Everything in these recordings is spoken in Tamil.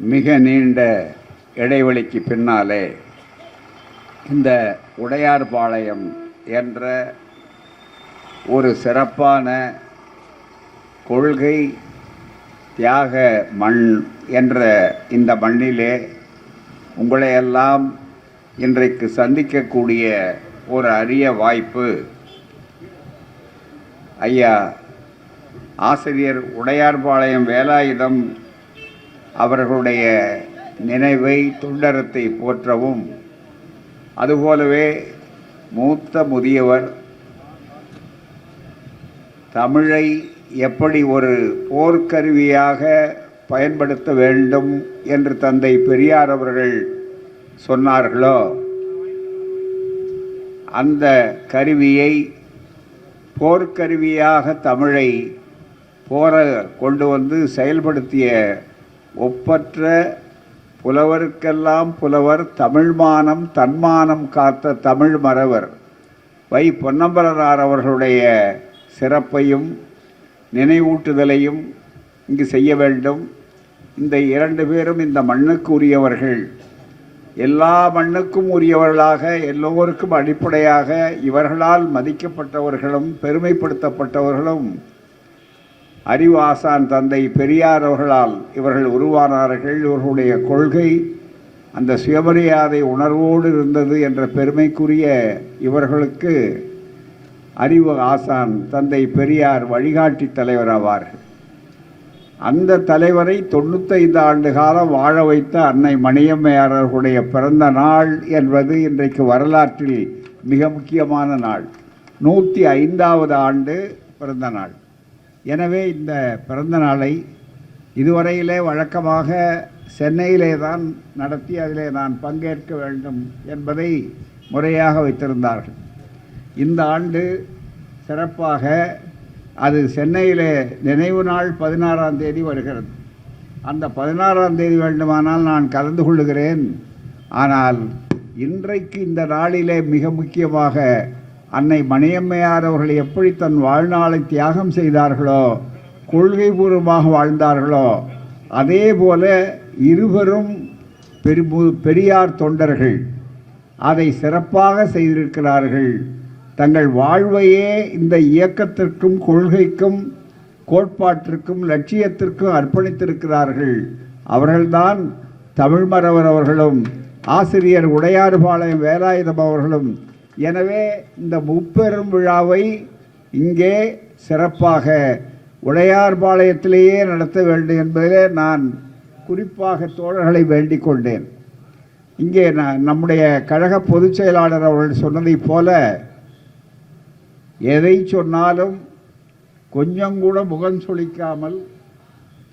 மிக நீண்ட இடைவெளிக்கு பின்னாலே இந்த உடையார்பாளையம் என்ற ஒரு சிறப்பான கொள்கை தியாக மண் என்ற இந்த மண்ணிலே உங்களையெல்லாம் இன்றைக்கு சந்திக்கக்கூடிய ஒரு அரிய வாய்ப்பு ஐயா ஆசிரியர் உடையார்பாளையம் வேலாயுதம் அவர்களுடைய நினைவை தொண்டரத்தை போற்றவும், அதுபோலவே மூத்த முதியவர் தமிழை எப்படி ஒரு போர்க்கருவியாக பயன்படுத்த வேண்டும் என்று தந்தை பெரியார் அவர்கள் சொன்னார்களோ, அந்த கருவியை போர்க்கருவியாக தமிழை போர கொண்டு வந்து செயல்படுத்திய ஒப்பற்ற புலவருக்கெல்லாம் புலவர், தமிழ்மானம் தன்மானம் காத்த தமிழ் மறவர் வை பொன்னம்பலனார் அவர்களுடைய சிறப்பையும் நினைவூட்டுதலையும் இங்கு செய்ய வேண்டும். இந்த இரண்டு பேரும் இந்த மண்ணுக்கு உரியவர்கள், எல்லா மண்ணுக்கும் உரியவர்களாக, எல்லோருக்கும் அடிப்படையாக இவர்களால் மதிக்கப்பட்டவர்களும் பெருமைப்படுத்தப்பட்டவர்களும் அறிவு ஆசான் தந்தை பெரியார் அவர்களால் இவர்கள் உருவானார்கள். இவர்களுடைய கொள்கை அந்த சுயமரியாதை உணர்வோடு இருந்தது என்ற பெருமைக்குரிய இவர்களுக்கு அறிவு ஆசான் தந்தை பெரியார் வழிகாட்டி தலைவர் ஆவார்கள். அந்த தலைவரை 95 ஆண்டு காலம் வாழ வைத்த அன்னை மணியம்மையார் அவர்களுடைய பிறந்த நாள் என்பது இன்றைக்கு வரலாற்றில் மிக முக்கியமான நாள். 105வது ஆண்டு பிறந்த நாள். எனவே இந்த பிறந்த நாளை இதுவரையிலே வழக்கமாக சென்னையிலே தான் நடத்தி அதிலே நான் பங்கேற்க வேண்டும் என்பதை முறையாக வைத்திருந்தார்கள். இந்த ஆண்டு சிறப்பாக அது சென்னையிலே நினைவு நாள் 16ஆம் தேதி வருகிறது. அந்த 16ஆம் தேதி வேண்டுமானால் நான் கலந்து கொள்ளுகிறேன். ஆனால் இன்றைக்கு இந்த நாளிலே மிக முக்கியமாக அன்னை மணியம்மையார் அவர்கள் எப்படி தன் வாழ்நாளை தியாகம் செய்தார்களோ, கொள்கை பூர்வமாக வாழ்ந்தார்களோ, அதே போல இருவரும் பெரியார் தொண்டர்கள் அதை சிறப்பாக செய்திருக்கிறார்கள். தங்கள் வாழ்வையே இந்த இயக்கத்திற்கும் கொள்கைக்கும் கோட்பாட்டிற்கும் லட்சியத்திற்கும் அர்ப்பணித்திருக்கிறார்கள். அவர்கள்தான் தமிழ்மறவர் அவர்களும் ஆசிரியர் உடையார்பாளையம் வேலாயுதம் அவர்களும். எனவே இந்த முப்பெரும் விழாவை இங்கே சிறப்பாக உடையார்பாளையத்திலேயே நடத்த வேண்டும் என்பதிலே நான் குறிப்பாக தோழர்களை வேண்டிக் கொண்டேன். இங்கே நம்முடைய கழக பொதுச் செயலாளர் அவர்கள் சொன்னதைப் போல எதை சொன்னாலும் கொஞ்சம் கூட முகம் சொலிக்காமல்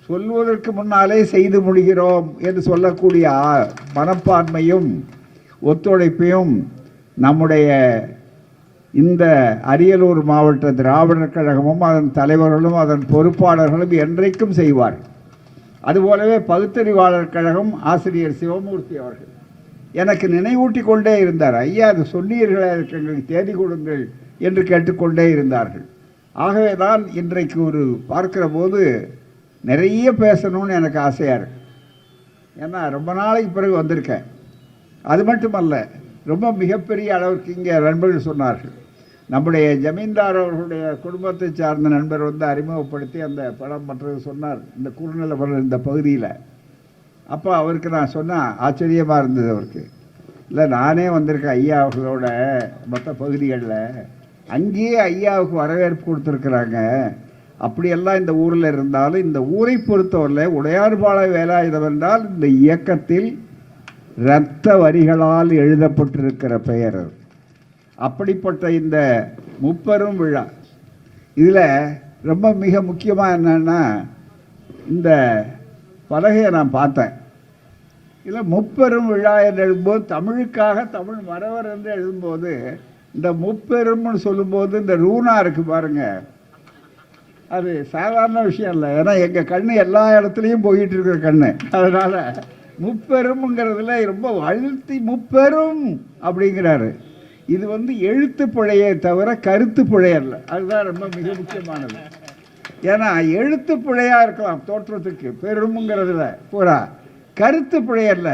சொல்வதற்கு முன்னாலே செய்து முடிகிறோம் என்று சொல்லக்கூடிய மனப்பான்மையும் ஒத்துழைப்பையும் நம்முடைய இந்த அரியலூர் மாவட்ட திராவிடர் கழகமும் அதன் தலைவர்களும் அதன் பொறுப்பாளர்களும் என்றைக்கும் செய்வார்கள். அதுபோலவே பகுத்தறிவாளர் கழகம் ஆசிரியர் சிவமூர்த்தி அவர்கள் எனக்கு நினைவூட்டி கொண்டே இருந்தார். ஐயா, அது சொன்னீர்களே, அதுக்கு எங்களுக்கு தேதி கொடுங்கள் என்று கேட்டுக்கொண்டே இருந்தார்கள். ஆகவே தான் இன்றைக்கு ஒரு பார்க்கிற போது நிறைய பேசணும்னு எனக்கு ஆசையாக இருக்கு. ஏன்னா ரொம்ப நாளைக்கு பிறகு வந்திருக்கேன். அது மட்டுமல்ல, ரொம்ப மிகப்பெரிய அளவுக்கு இங்கே நண்பர்கள் சொன்னார்கள். நம்முடைய ஜமீன்தார் அவர்களுடைய குடும்பத்தை சார்ந்த நண்பர் வந்து அறிமுகப்படுத்தி அந்த படம் மற்றது சொன்னார், இந்த குறுநிலவரம் இந்த பகுதியில். அப்போ அவருக்கு நான் சொன்னேன், ஆச்சரியமாக இருந்தது அவருக்கு. இல்லை, நானே வந்திருக்கேன் ஐயா அவர்களோட மற்ற பகுதிகளில், அங்கேயே ஐயாவுக்கு வரவேற்பு கொடுத்துருக்குறாங்க. அப்படியெல்லாம் இந்த ஊரில் இருந்தாலும் இந்த ஊரை பொறுத்தவரையில் உடையார்பாளையம் வேலாயுதம் என்றால் இந்த இயக்கத்தில் இரத்த வரிகளால் எழுதப்பட்டிருக்கிற பெயர். அப்படிப்பட்ட இந்த முப்பெரும் விழா இதில் ரொம்ப மிக முக்கியமாக என்னன்னா, இந்த பலகையை நான் பார்த்தேன். இதில் முப்பெரும் விழா என்று எழுதும்போது தமிழுக்காக தமிழ் மறவர் என்று எழுதும்போது இந்த முப்பெரும்னு சொல்லும்போது இந்த ரூனா இருக்கு பாருங்க, அது சாதாரண விஷயம் இல்லை. ஏன்னா எங்கள் கண்ணு எல்லா இடத்துலையும் போயிட்டு இருக்கிற கண்ணு. அதனால் முப்பெரும்ங்கிறதுல ரொம்ப அழுத்தி முப்பெரும் அப்படிங்கிறாரு. இது வந்து எழுத்து பிழையே தவிர கருத்து பிழை அல்ல. அதுதான் ரொம்ப மிக முக்கியமானது. ஏன்னா எழுத்து பிழையாக இருக்கலாம் தோற்றத்துக்கு, பெருமுங்கிறதுல பூரா கருத்து பிழையல்ல.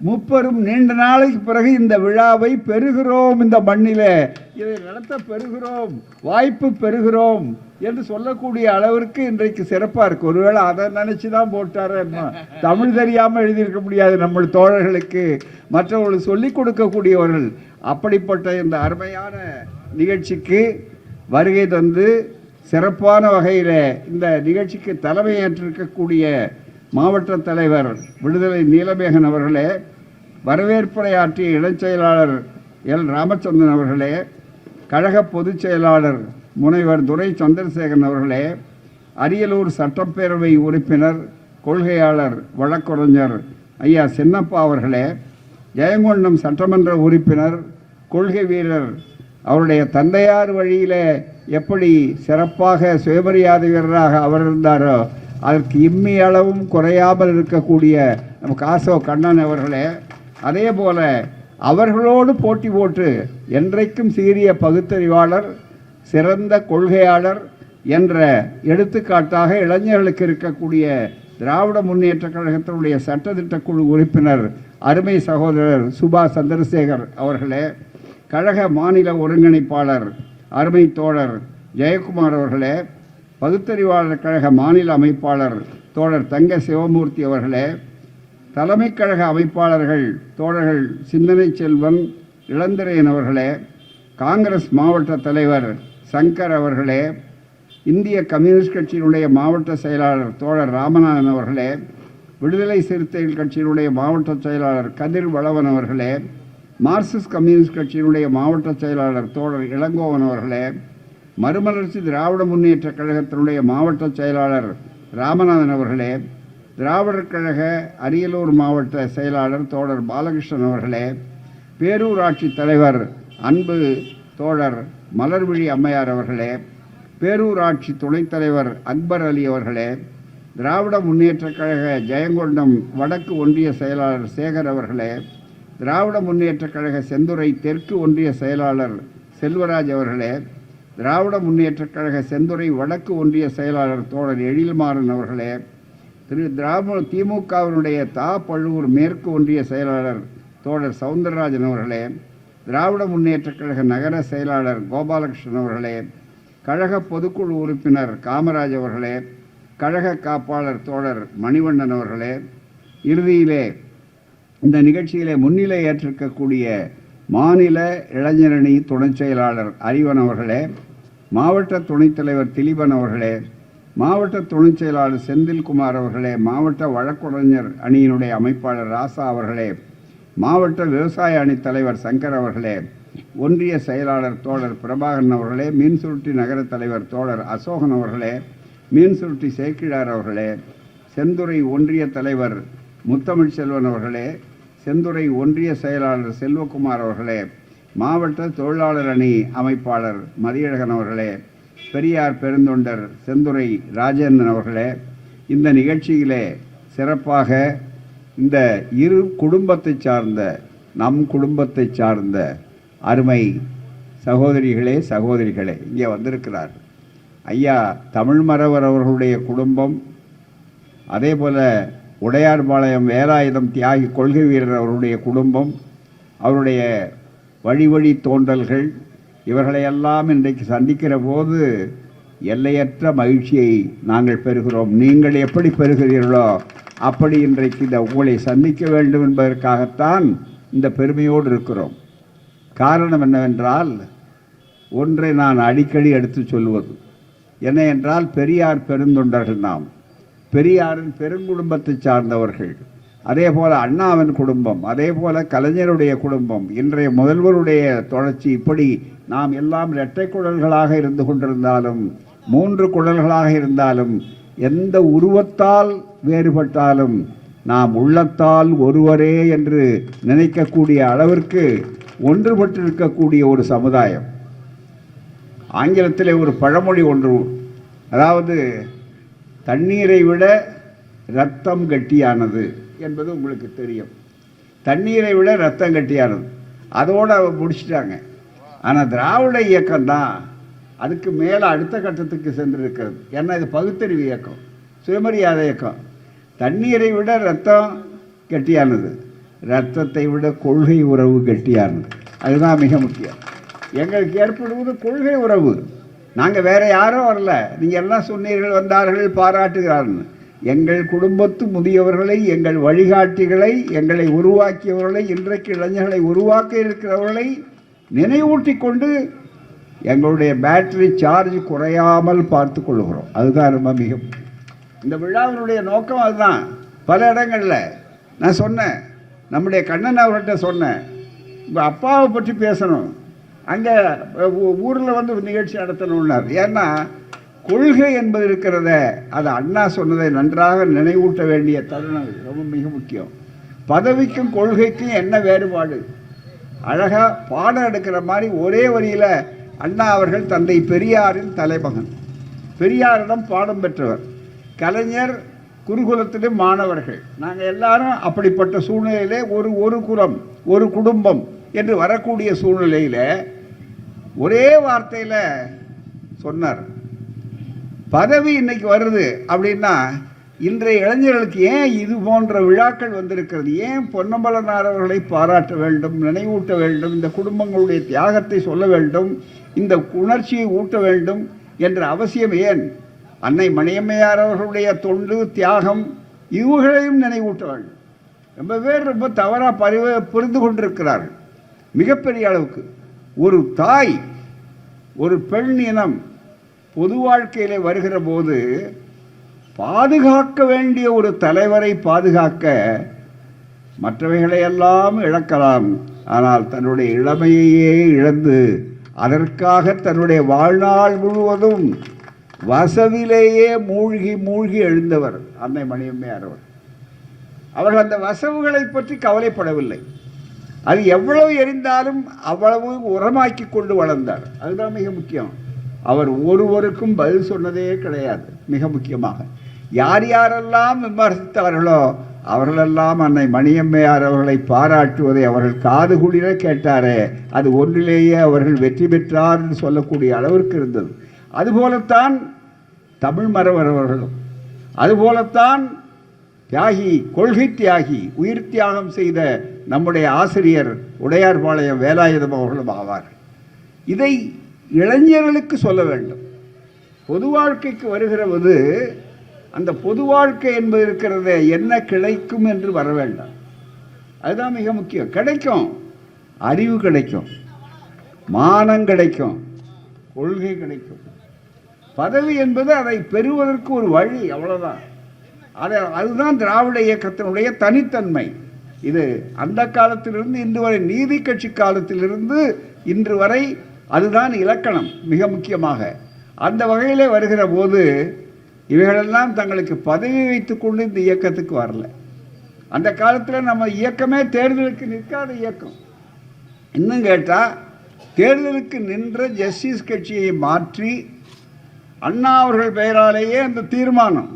முப்பெரும் நீண்ட நாளைக்கு பிறகு இந்த விழாவை பெறுகிறோம், இந்த மண்ணிலே இதை நடத்த பெறுகிறோம், வாய்ப்பு பெறுகிறோம் என்று சொல்லக்கூடிய அளவிற்கு இன்றைக்கு சிறப்பாக இருக்கு. ஒருவேளை அதை நினைச்சு தான் போட்டாரு, தமிழ் தெரியாமல் எழுதியிருக்க முடியாது நம்ம தோழர்களுக்கு, மற்றவர்களுக்கு சொல்லிக் கொடுக்கக்கூடியவர்கள். அப்படிப்பட்ட இந்த அருமையான நிகழ்ச்சிக்கு வருகை தந்து சிறப்பான வகையில் இந்த நிகழ்ச்சிக்கு தலைமையேற்றிருக்கக்கூடிய மாவட்ட தலைவர் விடுதலை நீலமேகன் அவர்களே, வரவேற்புரையாற்றிய இணைச் செயலாளர் எல் ராமச்சந்திரன் அவர்களே, கழக பொதுச் செயலாளர் முனைவர் துரை சந்திரசேகரன் அவர்களே, அரியலூர் சட்டப்பேரவை உறுப்பினர் கொள்கையாளர் வழக்கறிஞர் ஐயா சின்னப்பா அவர்களே, ஜெயங்கொண்டம் சட்டமன்ற உறுப்பினர் கொள்கை வீரர் அவருடைய தந்தையார் வழியில் எப்படி சிறப்பாக சுயமரியாதை வீரராக அவர் இருந்தாரோ அதற்கு இம்மி அளவும் குறையாமல் இருக்கக்கூடிய நம்ம காசோ கண்ணன் அவர்களே, அதே போல அவர்களோடு போட்டி போட்டு என்றைக்கும் சீரிய பகுத்தறிவாளர், சிறந்த கொள்கையாளர் என்ற எடுத்துக்காட்டாக இளைஞர்களுக்கு இருக்கக்கூடிய திராவிட முன்னேற்ற கழகத்தினுடைய சட்டத்திட்ட குழு உறுப்பினர் அருமை சகோதரர் சுபா சந்திரசேகர் அவர்களே, கழக மாநில ஒருங்கிணைப்பாளர் அருமை தோழர் ஜெயக்குமார் அவர்களே, பகுத்தறிவாளர் கழக மாநில அமைப்பாளர் தோழர் தங்க சிவமூர்த்தி அவர்களே, தலைமை கழக அமைப்பாளர்கள் தோழர்கள் சிந்தனை செல்வன் இளந்திரையன் அவர்களே, காங்கிரஸ் மாவட்ட தலைவர் சங்கர் அவர்களே, இந்திய கம்யூனிஸ்ட் கட்சியினுடைய மாவட்ட செயலாளர் தோழர் ராமநாதன் அவர்களே, விடுதலை சிறுத்தைகள் கட்சியினுடைய மாவட்ட செயலாளர் கதிர் வளவன் அவர்களே, மார்க்சிஸ்ட் கம்யூனிஸ்ட் கட்சியினுடைய மாவட்ட செயலாளர் தோழர் இளங்கோவன் அவர்களே, மறுமலர்ச்சி திராவிட முன்னேற்ற கழகத்தினுடைய மாவட்ட செயலாளர் ராமநாதன் அவர்களே, திராவிடர் கழக அரியலூர் மாவட்ட செயலாளர் தோழர் பாலகிருஷ்ணன் அவர்களே, பேரூராட்சி தலைவர் அன்பு தோழர் மலர்விழி அம்மையார் அவர்களே, பேரூராட்சி துணைத் தலைவர் அக்பர் அலி அவர்களே, திராவிட முன்னேற்ற கழக ஜெயங்கொண்டம் வடக்கு ஒன்றிய செயலாளர் சேகர் அவர்களே, திராவிட முன்னேற்ற கழக செந்துறை தெற்கு ஒன்றிய செயலாளர் செல்வராஜ் அவர்களே, திராவிட முன்னேற்ற கழக செந்துறை வடக்கு ஒன்றிய செயலாளர் தோழர் எழில்மாறன் அவர்களே, திமுகவினுடைய பழுவூர் மேற்கு ஒன்றிய செயலாளர் தோழர் சவுந்தரராஜன் அவர்களே, திராவிட முன்னேற்ற கழக நகர செயலாளர் கோபாலகிருஷ்ணன் அவர்களே, கழக பொதுக்குழு உறுப்பினர் காமராஜ் அவர்களே, கழக காப்பாளர் தோழர் மணிவண்ணன் அவர்களே, இறுதியிலே இந்த நிகழ்ச்சியிலே முன்னிலை ஏற்றிருக்கக்கூடிய மாநில இளைஞரணி துணைச் செயலாளர் அறிவன் அவர்களே, மாவட்ட துணைத் தலைவர் திலீபன் அவர்களே, மாவட்ட துணைச் செயலாளர் செந்தில்குமார் அவர்களே, மாவட்ட வழக்குரைஞர் அணியினுடைய அமைப்பாளர் ராசா அவர்களே, மாவட்ட விவசாய அணி தலைவர் சங்கர் அவர்களே, ஒன்றிய செயலாளர் தோழர் பிரபாகரன் அவர்களே, மீன் சுருட்டி நகர தலைவர் தோழர் அசோகன் அவர்களே, மீன் சுருட்டி சேக்கிழார் அவர்களே, செந்துறை ஒன்றிய தலைவர் முத்தமிழ் செல்வன் அவர்களே, செந்துறை ஒன்றிய செயலாளர் செல்வகுமார் அவர்களே, மாவட்ட தொழிலாளர் அணி அமைப்பாளர் மதியழகன் அவர்களே, பெரியார் பெருந்தொண்டர் செந்துறை ராஜேந்திரன் அவர்களே, இந்த நிகழ்ச்சியிலே சிறப்பாக இந்த இரு குடும்பத்தை சார்ந்த நம் குடும்பத்தை சார்ந்த அருமை சகோதரிகளே சகோதரிகளே இங்கே வந்திருக்கிறார். ஐயா தமிழ்மறவர் அவர்களுடைய குடும்பம், அதே போல் உடையார்பாளையம் வேலாயுதம் தியாகி கொள்கை வீரர் அவருடைய குடும்பம், அவருடைய வழி தோன்றல்கள், இவர்களையெல்லாம் இன்றைக்கு சந்திக்கிற போது எல்லையற்ற மகிழ்ச்சியை நாங்கள் பெறுகிறோம். நீங்கள் எப்படி பெறுகிறீர்களோ அப்படி இன்றைக்கு இந்த உங்களை சந்திக்க வேண்டும் என்பதற்காகத்தான் இந்த பெருமையோடு இருக்கிறோம். காரணம் என்னவென்றால், ஒன்றை நான் அடிக்கடி எடுத்து சொல்வது என்ன என்றால், பெரியார் பெருந்தொண்டர்கள் நாம், பெரியாரின் பெருங்குடும்பத்தை சார்ந்தவர்கள், அதே போல் அண்ணாவின் குடும்பம், அதே போல் கலைஞருடைய குடும்பம், இன்றைய முதல்வருடைய தொடர்ச்சி, இப்படி நாம் எல்லாம் இரட்டை குழல்களாக இருந்து கொண்டிருந்தாலும், மூன்று குழல்களாக இருந்தாலும், எந்த உருவத்தால் வேறுபட்டாலும் நாம் உள்ளத்தால் ஒருவரே என்று நினைக்கக்கூடிய அளவிற்கு ஒன்றுபட்டிருக்கக்கூடிய ஒரு சமுதாயம். ஆங்கிலத்திலே ஒரு பழமொழி ஒன்று, அதாவது தண்ணீரை விட இரத்தம் கட்டியானது என்பது உங்களுக்கு தெரியும். தண்ணீரை விட இரத்தம் கட்டியானது, அதோடு முடிச்சிட்டாங்க. ஆனால் திராவிட இயக்கம் தான் அதுக்கு மேலே அடுத்த கட்டத்துக்கு சென்றிருக்கிறது. ஏன்னா இது பகுத்தறிவு இயக்கம், சுயமரியாதை இயக்கம். தண்ணீரை விட இரத்தம் கெட்டியானது, ரத்தத்தை விட கொள்கை உறவு கெட்டியானது. அதுதான் மிக முக்கியம். எங்களுக்கு ஏற்படுவது கொள்கை உறவு. நாங்கள் வேற யாரும் வரல. நீங்கள் எல்லாம் சொன்னீர்கள், வந்தார்கள், பாராட்டுகிறார்கள். எங்கள் குடும்பத்து முதியவர்களை, எங்கள் வழிகாட்டிகளை, எங்களை உருவாக்கியவர்களை, இன்றைக்கு இளைஞர்களை உருவாக்க இருக்கிறவர்களை நினைவூட்டி கொண்டு எங்களுடைய பேட்டரி சார்ஜ் குறையாமல் பார்த்து கொள்கிறோம். அதுதான் ரொம்ப மிக இந்த விழாவினுடைய நோக்கம். அதுதான். பல இடங்களில் நான் சொன்னேன், நம்முடைய கண்ணன் அவர்கிட்ட சொன்னேன், உங்கள் அப்பாவை பற்றி பேசணும், அங்கே ஊரில் வந்து நிகழ்ச்சி நடத்தணும்னார். ஏன்னா கொள்கை என்பது இருக்கிறத, அது அண்ணா சொன்னதை நன்றாக நினைவூட்ட வேண்டிய தருணம் ரொம்ப மிக முக்கியம். பதவிக்கும் கொள்கைக்கும் என்ன வேறுபாடு? அழகாக பாடம் எடுக்கிற மாதிரி ஒரே வரியில் அண்ணா அவர்கள் தந்தை பெரியாரின் தலைமகன், பெரியாரிடம் பாடம் பெற்றவர். கலைஞர் குருகுலத்திலே மாணவர்கள். நாங்கள் எல்லாரும் அப்படிப்பட்ட சூழ்நிலையிலே ஒரு குலம், ஒரு குடும்பம் என்று வரக்கூடிய சூழ்நிலையில் ஒரே வார்த்தையில் சொன்னார், பதவி இன்னைக்கு வருது அப்படின்னா இன்றைய இளைஞர்களுக்கு ஏன் இது போன்ற விழாக்கள் வந்திருக்கிறது? ஏன் பொன்னம்பலனார் அவர்களை பாராட்ட வேண்டும், நினைவூட்ட வேண்டும், இந்த குடும்பங்களுடைய தியாகத்தை சொல்ல வேண்டும், இந்த உணர்ச்சியை ஊட்ட வேண்டும் என்ற அவசியம் ஏன்? அன்னை மணியம்மையார் அவர்களுடைய தொண்டு, தியாகம், இவர்களையும் நினைவூட்ட வேண்டும். ரொம்ப பேர் ரொம்ப தவறாக புரிந்து கொண்டிருக்கிறார்கள். மிகப்பெரிய அளவுக்கு ஒரு தாய், ஒரு பெண் இனம் பொது வாழ்க்கையிலே வருகிற போது பாதுகாக்க வேண்டிய ஒரு தலைவரை பாதுகாக்க மற்றவைகளையெல்லாம் இழக்கலாம். ஆனால் தன்னுடைய இளமையையே இழந்து அதற்காக தன்னுடைய வாழ்நாள் முழுவதும் வசவிலேயே மூழ்கி எழுந்தவர் அன்னை மணியம்மையார் அவர். அவர்கள் அந்த வசவுகளை பற்றி கவலைப்படவில்லை. அது எவ்வளவு எரிந்தாலும் அவ்வளவு உரமாக்கி கொண்டு வளர்ந்தார். அதுதான் மிக முக்கியம். அவர் ஒருவருக்கும் பதில் சொன்னதே கிடையாது. மிக முக்கியமாக யார் யாரெல்லாம் விமர்சித்தார்களோ அவர்களெல்லாம் அன்னை மணியம்மையார் அவர்களை பாராட்டுவதை அவர்கள் காது குளிர கேட்டாரே, அது ஒன்றிலேயே அவர்கள் வெற்றி பெற்றார் என்று சொல்லக்கூடிய அளவிற்கு இருந்தது. அதுபோலத்தான் தமிழ் மறவர் அவர்களும், அதுபோலத்தான் தியாகி, கொள்கை தியாகி, உயிர் தியாகம் செய்த நம்முடைய ஆசிரியர் உடையார்பாளையம் வேலாயுதம் அவர்களும் ஆவார். இதை இளைஞர்களுக்கு சொல்ல வேண்டும். பொது வாழ்க்கைக்கு வருகிறது, அந்த பொது வாழ்க்கை என்பது இருக்கிறத என்ன கிடைக்கும் என்று வர வேண்டாம். அதுதான் மிக முக்கியம். கிடைக்கும், அறிவு கிடைக்கும், மானம் கிடைக்கும், கொள்கை கிடைக்கும். பதவி என்பது அதை பெறுவதற்கு ஒரு வழி, அவ்வளோதான். அதுதான் திராவிட இயக்கத்தினுடைய தனித்தன்மை. இது அந்த காலத்திலிருந்து இன்று வரை, நீதி கட்சி காலத்திலிருந்து இன்று வரை அதுதான் இலக்கணம். மிக முக்கியமாக அந்த வகையில் வருகிற போது இவைகளெல்லாம் தங்களுக்கு பதவி வைத்து கொண்டு இந்த இயக்கத்துக்கு வரல. அந்த காலத்தில் நம்ம இயக்கமே தேர்தலுக்கு நிற்காத இயக்கம். இன்னும் கேட்டால் தேர்தலுக்கு நின்ற ஜஸ்டிஸ் கட்சியை மாற்றி அண்ணா அவர்கள் பெயராலேயே அந்த தீர்மானம்.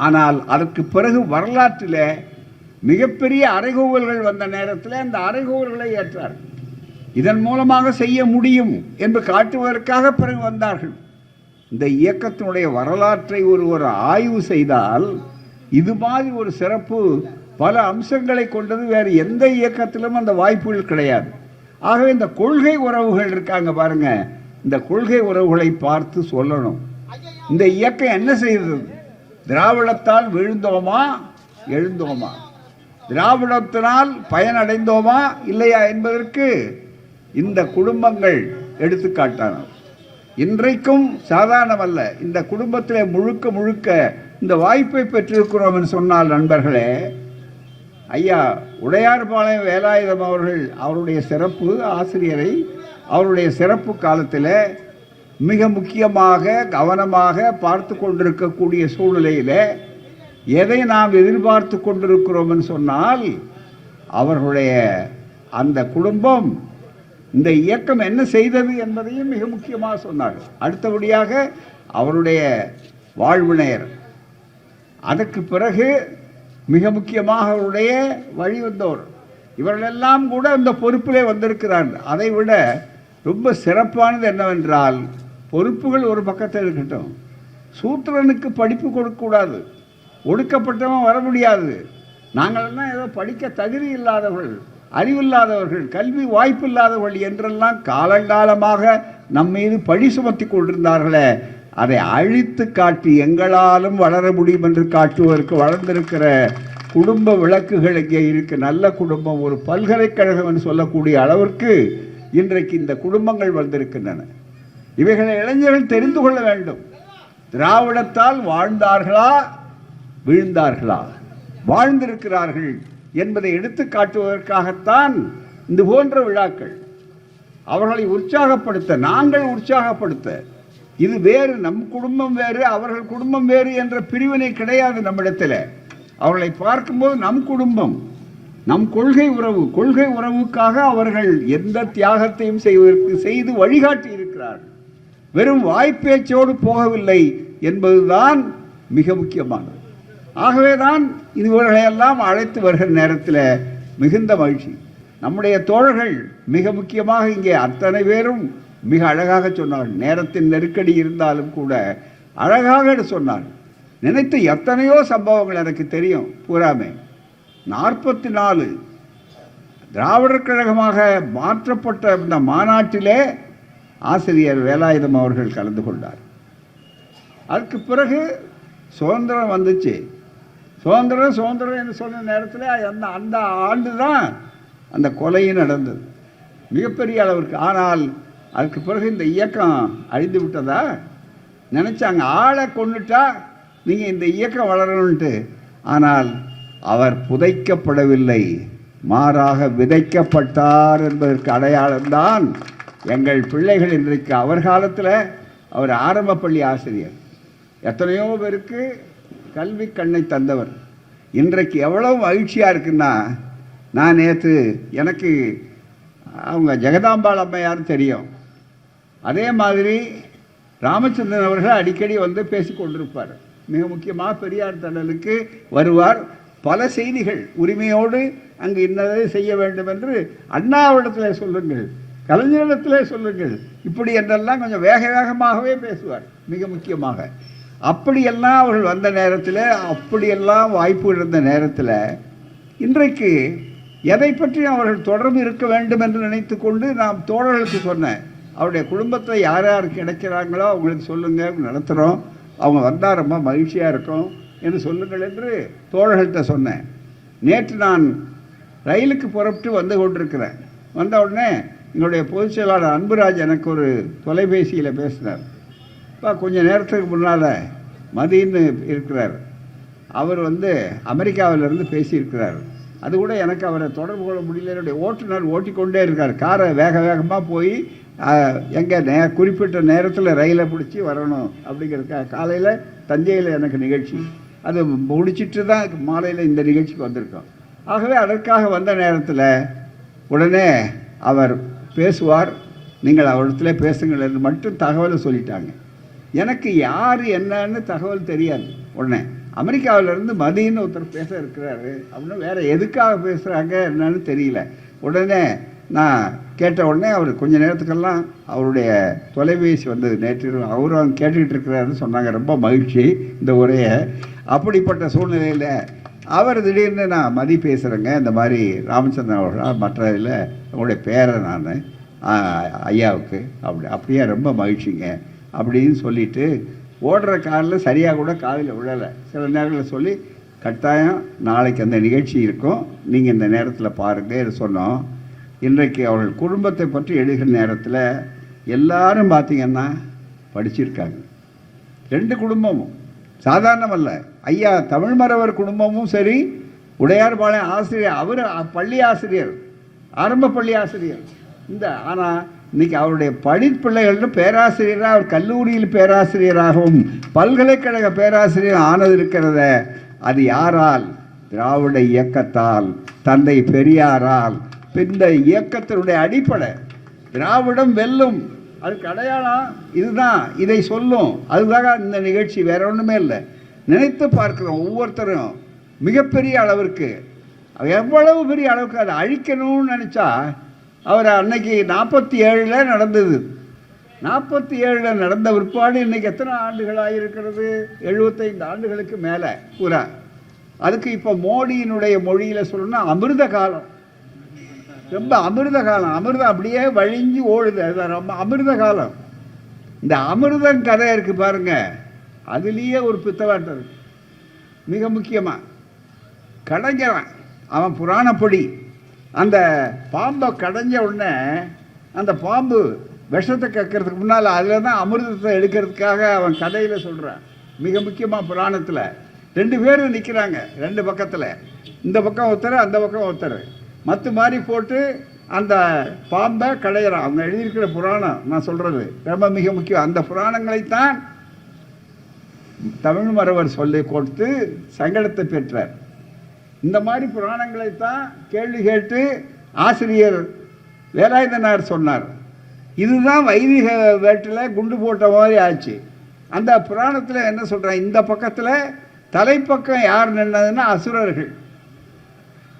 ஆனால் அதற்கு பிறகு வரலாற்றில் மிகப்பெரிய அறைகூவல்கள் வந்த நேரத்தில் அந்த அறைகூவல்களை ஏற்றார். இதன் மூலமாக செய்ய முடியும் என்று காட்டுவதற்காக பிறகு வந்தார்கள். இந்த இயக்கத்தினுடைய வரலாற்றை ஒருவர் ஆய்வு செய்தால் இது மாதிரி ஒரு சிறப்பு பல அம்சங்களை கொண்டது வேறு எந்த இயக்கத்திலும் அந்த வாய்ப்புகள் கிடையாது. ஆகவே இந்த கொள்கை உறவுகள் இருக்காங்க பாருங்க, இந்த கொள்கை உறவுகளை பார்த்து சொல்லணும். இந்த இயக்கம் என்ன செய்தது? திராவிடத்தால் விழுந்தோமா எழுந்தோமா, திராவிடத்தினால் பயனடைந்தோமா இல்லையா என்பதற்கு இந்த குடும்பங்கள் எடுத்துக்காட்டான. இன்றைக்கும் சாதாரணமல்ல. இந்த குடும்பத்தில் முழுக்க இந்த வாய்ப்பை பெற்றிருக்கிறோம் என்று சொன்னால் நண்பர்களே, ஐயா உடையார்பாளையம் வேலாயுதம் அவர்கள் அவருடைய சிறப்பு ஆசிரியரை அவருடைய சிறப்பு காலத்தில் மிக முக்கியமாக கவனமாக பார்த்து கொண்டிருக்கக்கூடிய சூழ்நிலையில் எதை நாம் எதிர்பார்த்து கொண்டிருக்கிறோம் என்று சொன்னால், அவர்களுடைய அந்த குடும்பம் இந்த இயக்கம் என்ன செய்தது என்பதையும் மிக முக்கியமாக சொன்னார்கள். அடுத்தபடியாக அவருடைய வாழ்வினையர், அதற்கு பிறகு மிக முக்கியமாக அவருடைய வழிவந்தோர், இவர்களெல்லாம் கூட அந்த பொறுப்பிலே வந்திருக்கிறார்கள். அதை விட ரொம்ப சிறப்பானது என்னவென்றால், பொறுப்புகள் ஒரு பக்கத்தில் இருக்கட்டும், சூத்திரனுக்கு படிப்பு கொடுக்கக்கூடாது, ஒடுக்கப்பட்டவன் வர முடியாது, நாங்களெல்லாம் ஏதோ படிக்க தகுதி இல்லாதவர்கள், அறிவில்லாதவர்கள், கல்வி வாய்ப்பு இல்லாதவர்கள் என்றெல்லாம் காலங்காலமாக நம் மீது பழி சுமத்தி கொண்டிருந்தார்களே, அதை அழித்து காட்டி எங்களாலும் வளர முடியும் என்று காட்டுவதற்கு வளர்ந்திருக்கிற குடும்ப விளக்குகள் இங்கே இருக்கு. நல்ல குடும்பம், ஒரு பல்கலைக்கழகம் என்று சொல்லக்கூடிய அளவிற்கு இன்றைக்கு இந்த குடும்பங்கள் வந்திருக்கின்றன. இவைகளை இளைஞர்கள் தெரிந்து கொள்ள வேண்டும். திராவிடத்தால் வாழ்ந்தார்களா வீழ்ந்தார்களா? வாழ்ந்திருக்கிறார்கள் என்பதை எடுத்து காட்டுவதற்காகத்தான் இந்த போன்ற விழாக்கள். அவர்களை உற்சாகப்படுத்த, நாங்கள் உற்சாகப்படுத்த. இது வேறு, நம் குடும்பம் வேறு, அவர்கள் குடும்பம் வேறு என்ற பிரிவினை கிடையாது நம்மிடத்தில். அவர்களை பார்க்கும்போது நம் குடும்பம், நம் கொள்கை உறவு, கொள்கை உறவுக்காக அவர்கள் எந்த தியாகத்தையும் செய்து வழிகாட்டி இருக்கிறார்கள். வெறும் வாய்ப்பேச்சோடு போகவில்லை என்பதுதான் மிக முக்கியமானது. ஆகவேதான் இவர்களையெல்லாம் அழைத்து வருகிற நேரத்தில் மிகுந்த மகிழ்ச்சி. நம்முடைய தோழர்கள் மிக முக்கியமாக இங்கே அத்தனை பேரும் மிக அழகாக சொன்னார்கள். நேரத்தின் நெருக்கடி இருந்தாலும் கூட அழகாக சொன்னார்கள். நினைத்த எத்தனையோ சம்பவங்கள் எனக்கு தெரியும். பூராமே 44 திராவிடர் கழகமாக மாற்றப்பட்ட இந்த மாநாட்டிலே ஆசிரியர் வேலாயுதம் அவர்கள் கலந்து கொண்டார். அதுக்கு பிறகு சுதந்திரம் வந்துச்சு. சுதந்திரம் என்று சொன்ன நேரத்தில் அந்த ஆண்டு தான் அந்த கொலையும் நடந்தது, மிகப்பெரிய அளவிற்கு. ஆனால் அதுக்கு பிறகு இந்த இயக்கம் அழிந்து விட்டதா நினச்சாங்க. ஆளை கொண்டுட்டா நீங்கள் இந்த இயக்கம் வளரணுன்ட்டு. ஆனால் அவர் புதைக்கப்படவில்லை, மாறாக விதைக்கப்பட்டார் என்பதற்கு அடையாளம்தான் எங்கள் பிள்ளைகள். இன்றைக்கு அவர் காலத்தில் அவர் ஆரம்ப பள்ளி ஆசிரியர், எத்தனையோ பேருக்கு கல்வி கண்ணை தந்தவர். இன்றைக்கு எவ்வளோ மகிழ்ச்சியாக இருக்குன்னா, நான் நேற்று எனக்கு அவங்க ஜெகதாம்பாள் அம்மையார் தெரியும். அதே மாதிரி ராமச்சந்திரன் அவர்கள் அடிக்கடி வந்து பேசி கொண்டிருப்பார். மிக முக்கியமாக பெரியார் திடலுக்கு வருவார். பல செய்திகள் உரிமையோடு அங்கு இன்னதை செய்ய வேண்டும் என்று அண்ணாவிடத்தில் சொல்லுங்கள், கலைஞரிடத்தில் சொல்லுங்கள், இப்படி என்றெல்லாம் கொஞ்சம் வேகமாகவே பேசுவார். மிக முக்கியமாக அப்படியெல்லாம் அவர்கள் வந்த நேரத்தில், அப்படியெல்லாம் வாய்ப்பு இருந்த நேரத்தில், இன்றைக்கு எதை பற்றி அவர்கள் தொடர்பு இருக்க வேண்டும் என்று நினைத்து கொண்டு நாம் தோழர்களுக்கு சொன்னேன். அவருடைய குடும்பத்தில் யார் யார் கிடைக்கிறாங்களோ அவங்களுக்கு சொல்லுங்கள், நடத்துகிறோம், அவங்க வந்தால் ரொம்ப மகிழ்ச்சியாக இருக்கும் என்று சொல்லுங்கள் என்று தோழர்கள்ட்ட சொன்னேன். நேற்று நான் ரயிலுக்கு புறப்பட்டு வந்து கொண்டிருக்கிறேன். வந்த உடனே எங்களுடைய பொதுச் செயலாளர் அன்புராஜ் எனக்கு ஒரு தொலைபேசியில் பேசினார். இப்போ கொஞ்சம் நேரத்துக்கு முன்னால் மதின்னு இருக்கிறார், அவர் வந்து அமெரிக்காவிலிருந்து பேசியிருக்கிறார். அது கூட எனக்கு அவரை தொடர்பு கொள்ள முடியல. என்னுடைய ஓட்டுநர் ஓட்டிக்கொண்டே இருக்கார். காரை வேகமாக போய் எங்கே குறிப்பிட்ட நேரத்தில் ரயிலை பிடிச்சி வரணும் அப்படிங்கிறதுக்காக. காலையில் தஞ்சையில் எனக்கு நிகழ்ச்சி, அது முடிச்சிட்டு தான் மாலையில் இந்த நிகழ்ச்சிக்கு வந்திருக்கோம். ஆகவே அதற்காக வந்த நேரத்தில் உடனே அவர் பேசுவார், நீங்கள் அவரிடத்துல பேசுங்கள் என்று மட்டும் தகவலை சொல்லிட்டாங்க. எனக்கு யார் என்னன்னு தகவல் தெரியாது. உடனே அமெரிக்காவிலேருந்து மதின்னு ஒருத்தர் பேச இருக்கிறாரு அப்படின்னு, வேறு எதுக்காக பேசுகிறாங்க என்னன்னு தெரியல. உடனே நான் கேட்ட உடனே அவர் கொஞ்ச நேரத்துக்கெல்லாம் அவருடைய தொலைபேசி வந்தது. நேற்று அவரும் கேட்டுக்கிட்டு இருக்கிறாருன்னு சொன்னாங்க. ரொம்ப மகிழ்ச்சி இந்த உரையை. அப்படிப்பட்ட சூழ்நிலையில் அவர் திடீர்னு நான் மதி பேசுகிறேங்க, இந்த மாதிரி ராமச்சந்திரன் அவர்கள் மற்ற இதில் உங்களுடைய பேரை நான் ஐயாவுக்கு அப்படியே ரொம்ப மகிழ்ச்சிங்க அப்படின்னு சொல்லிவிட்டு ஓடுற காரில் சரியாக கூட காதில் விழலை. சில நேரங்களில் சொல்லி கட்டாயம் நாளைக்கு அந்த நிகழ்ச்சி இருக்கும், நீங்கள் இந்த நேரத்தில் பாருங்கள் சொன்னோம். இன்றைக்கு அவர்கள் குடும்பத்தை பற்றி எழுதுகிற நேரத்தில் எல்லாரும் பார்த்திங்கன்னா படிச்சிருக்காங்க. 2 குடும்பமும் சாதாரணமல்ல. ஐயா தமிழ்மறவர் குடும்பமும் சரி, உடையார்பாளையம் ஆசிரியர், அவர் பள்ளி ஆசிரியர், ஆரம்ப பள்ளி ஆசிரியர். ஆனால் இன்றைக்கி அவருடைய படிப்பிள்ளைகளும் பேராசிரியராக, அவர் கல்லூரியில் பேராசிரியராகவும் பல்கலைக்கழக பேராசிரியர் ஆனது இருக்கிறத, அது யாரால்? திராவிட இயக்கத்தால், தந்தை பெரியாரால். இந்த இயக்கத்தினுடைய அடிப்படை திராவிடம் வெல்லும், அதுக்கு அடையாளம் இதுதான், இதை சொல்லும். அதுக்காக இந்த நிகழ்ச்சி, வேற ஒன்றுமே இல்லை. நினைத்து பார்க்குறோம் ஒவ்வொருத்தரும் மிகப்பெரிய அளவிற்கு, எவ்வளவு பெரிய அளவுக்கு அதை அழிக்கணும்னு நினச்சா. அவர் அன்னைக்கு 47 நடந்தது. 47 நடந்த பிற்பாடு இன்றைக்கி எத்தனை ஆண்டுகளாக இருக்கிறது? 75 ஆண்டுகளுக்கு மேலே பூரா. அதுக்கு இப்போ மோடியினுடைய மொழியில் சொல்லணும்னா அமிர்த காலம், ரொம்ப அமிர்த காலம். அமிர்தம் அப்படியே வழிஞ்சு ஓடுது, அதுதான் ரொம்ப அமிர்த காலம். இந்த அமிர்தம் கதை இருக்கு பாருங்க, அதுலேயே ஒரு பித்தலாட்டம் இருக்கு. மிக முக்கியமாக கடைஞ்சான் அவன் புராணப்படி அந்த பாம்பை கடைஞ்ச உடனே அந்த பாம்பு விஷத்தை கக்கிறதுக்கு முன்னால் அதில் தான் அமிர்தத்தை எடுக்கிறதுக்காக அவன் கதையில் சொல்கிறான். மிக முக்கியமாக புராணத்தில் 2 பேரும் நிற்கிறாங்க, 2 பக்கத்தில், இந்த பக்கம் ஒருத்தர் அந்த பக்கம் ஒருத்தர் மற்ற மாதிரி போட்டு அந்த பாம்பை கடையிறான். அவங்க எழுதியிருக்கிற புராணம் நான் சொல்கிறது ரொம்ப மிக முக்கியம். அந்த புராணங்களைத்தான் தமிழ் மறவர் சொல்லி கொடுத்து சங்கடத்தை பெற்றார். இந்த மாதிரி புராணங்களைத்தான் கேள்வி கேட்டு ஆசிரியர் வேலாயுதனார் சொன்னார். இதுதான் வைதிக வேட்டில் குண்டு போட்ட மாதிரி ஆச்சு. அந்த புராணத்தில் என்ன சொல்கிறான், இந்த பக்கத்தில் தலைப்பக்கம் யார் நின்னதுன்னா அசுரர்கள்,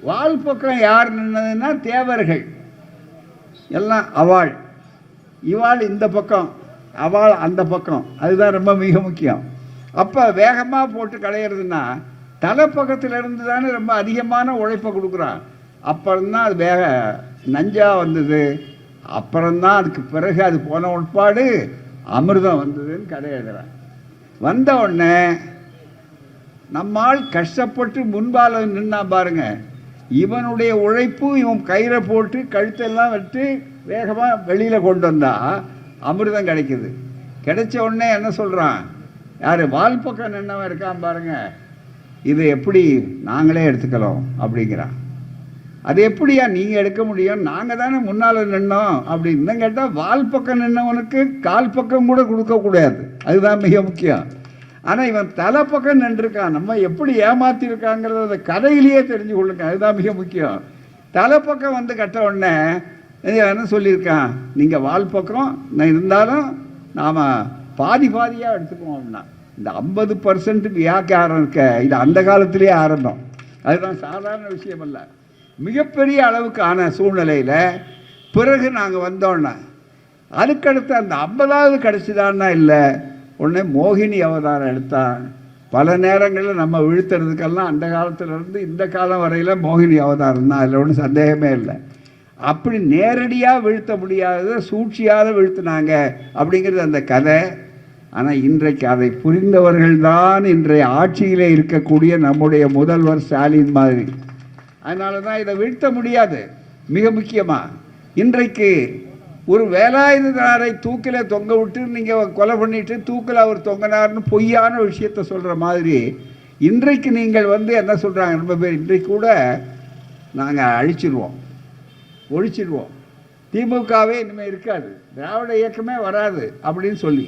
வால் பக்கம் யார் நின்னதுன்னா தேவர்கள், எல்லாம் அவாள். இவாள் இந்த பக்கம், அவாள் அந்த பக்கம். அதுதான் ரொம்ப மிக முக்கியம். அப்போ வேகமாக போட்டு களையிறதுன்னா தலைப்பக்கத்திலிருந்து தானே ரொம்ப அதிகமான உழைப்பை கொடுக்குறான். அப்புறம்தான் அது வேக நஞ்சாக வந்தது. அப்புறம்தான் அதுக்கு பிறகு அது போன உட்பாடு அமிர்தம் வந்ததுன்னு கதை எழுதுறான். வந்த உடனே நம்மால் கஷ்டப்பட்டு முன்பால் நின்னா பாருங்க, இவனுடைய உழைப்பு இவன் கயிறை போட்டு கழுத்தெல்லாம் விட்டு வேகமாக வெளியில் கொண்டு வந்தால் அமிர்தம் கிடைக்குது. கிடைச்ச உடனே என்ன சொல்கிறான், யார் வால் பக்கம் நின்னவன் இருக்கான் பாருங்க, இது எப்படி நாங்களே எடுத்துக்கலாம் அப்படிங்கிறான். அது எப்படியா நீங்கள் எடுக்க முடியும், நாங்கள் தானே முன்னால் நின்னோம் அப்படின்னு கேட்டால் வால் பக்கம் நின்னவனுக்கு கால் பக்கம் கூட கொடுக்கக்கூடாது. அதுதான் மிக முக்கியம். ஆனால் இவன் தலை பக்கம் நின்றுருக்கான். நம்ம எப்படி ஏமாற்றிருக்காங்கிறத அந்த கதையிலேயே தெரிஞ்சு கொள்ளுங்க. அதுதான் மிக முக்கியம். தலை பக்கம் வந்து கட்ட உடனே என்ன சொல்லியிருக்கான், நீங்கள் வால் பக்கம் நான் இருந்தாலும் நாம் பாதி பாதியாக எடுத்துக்குவோம் அப்படின்னா. இந்த 50% வியாக்கியாரம் இருக்க இது அந்த காலத்திலே ஆரம்பம். அதுதான் சாதாரண விஷயம் அல்ல. மிகப்பெரிய அளவுக்கான சூழ்நிலையில் பிறகு நாங்கள் வந்தோன்னா அதுக்கடுத்து அந்த 50வது கிடச்சிதான்னா இல்லை, உடனே மோகினி அவதாரம் எடுத்தான். பல நேரங்களில் நம்ம வீழ்த்துறதுக்கெல்லாம் அந்த காலத்திலேருந்து இந்த காலம் வரையில் மோகினி அவதாரம் தான், அதில் ஒன்றும் சந்தேகமே இல்லை. அப்படி நேரடியாக வீழ்த்த முடியாத சூழ்ச்சியாக வீழ்த்தினாங்க அப்படிங்கிறது அந்த கதை. ஆனால் இன்றைக்கு அதை புரிந்தவர்கள்தான் இன்றைய ஆட்சியிலே இருக்கக்கூடிய நம்முடைய முதல்வர் ஸ்டாலின் மாதிரி. அதனால தான் இதை வீழ்த்த முடியாது. மிக முக்கியமாக இன்றைக்கு ஒரு வேலாயுதனாரை தூக்கில் தொங்க விட்டு நீங்கள் கொலை பண்ணிட்டு தூக்கில் அவர் தொங்கினார்னு பொய்யான விஷயத்தை சொல்கிற மாதிரி இன்றைக்கு நீங்கள் என்ன சொல்கிறாங்க ரொம்ப பேர், இன்றைக்கு கூட நாங்கள் அழிச்சிடுவோம், ஒழிச்சிடுவோம், திமுகவே இனிமேல் இருக்காது, திராவிட இயக்கமே வராது அப்படின்னு சொல்லி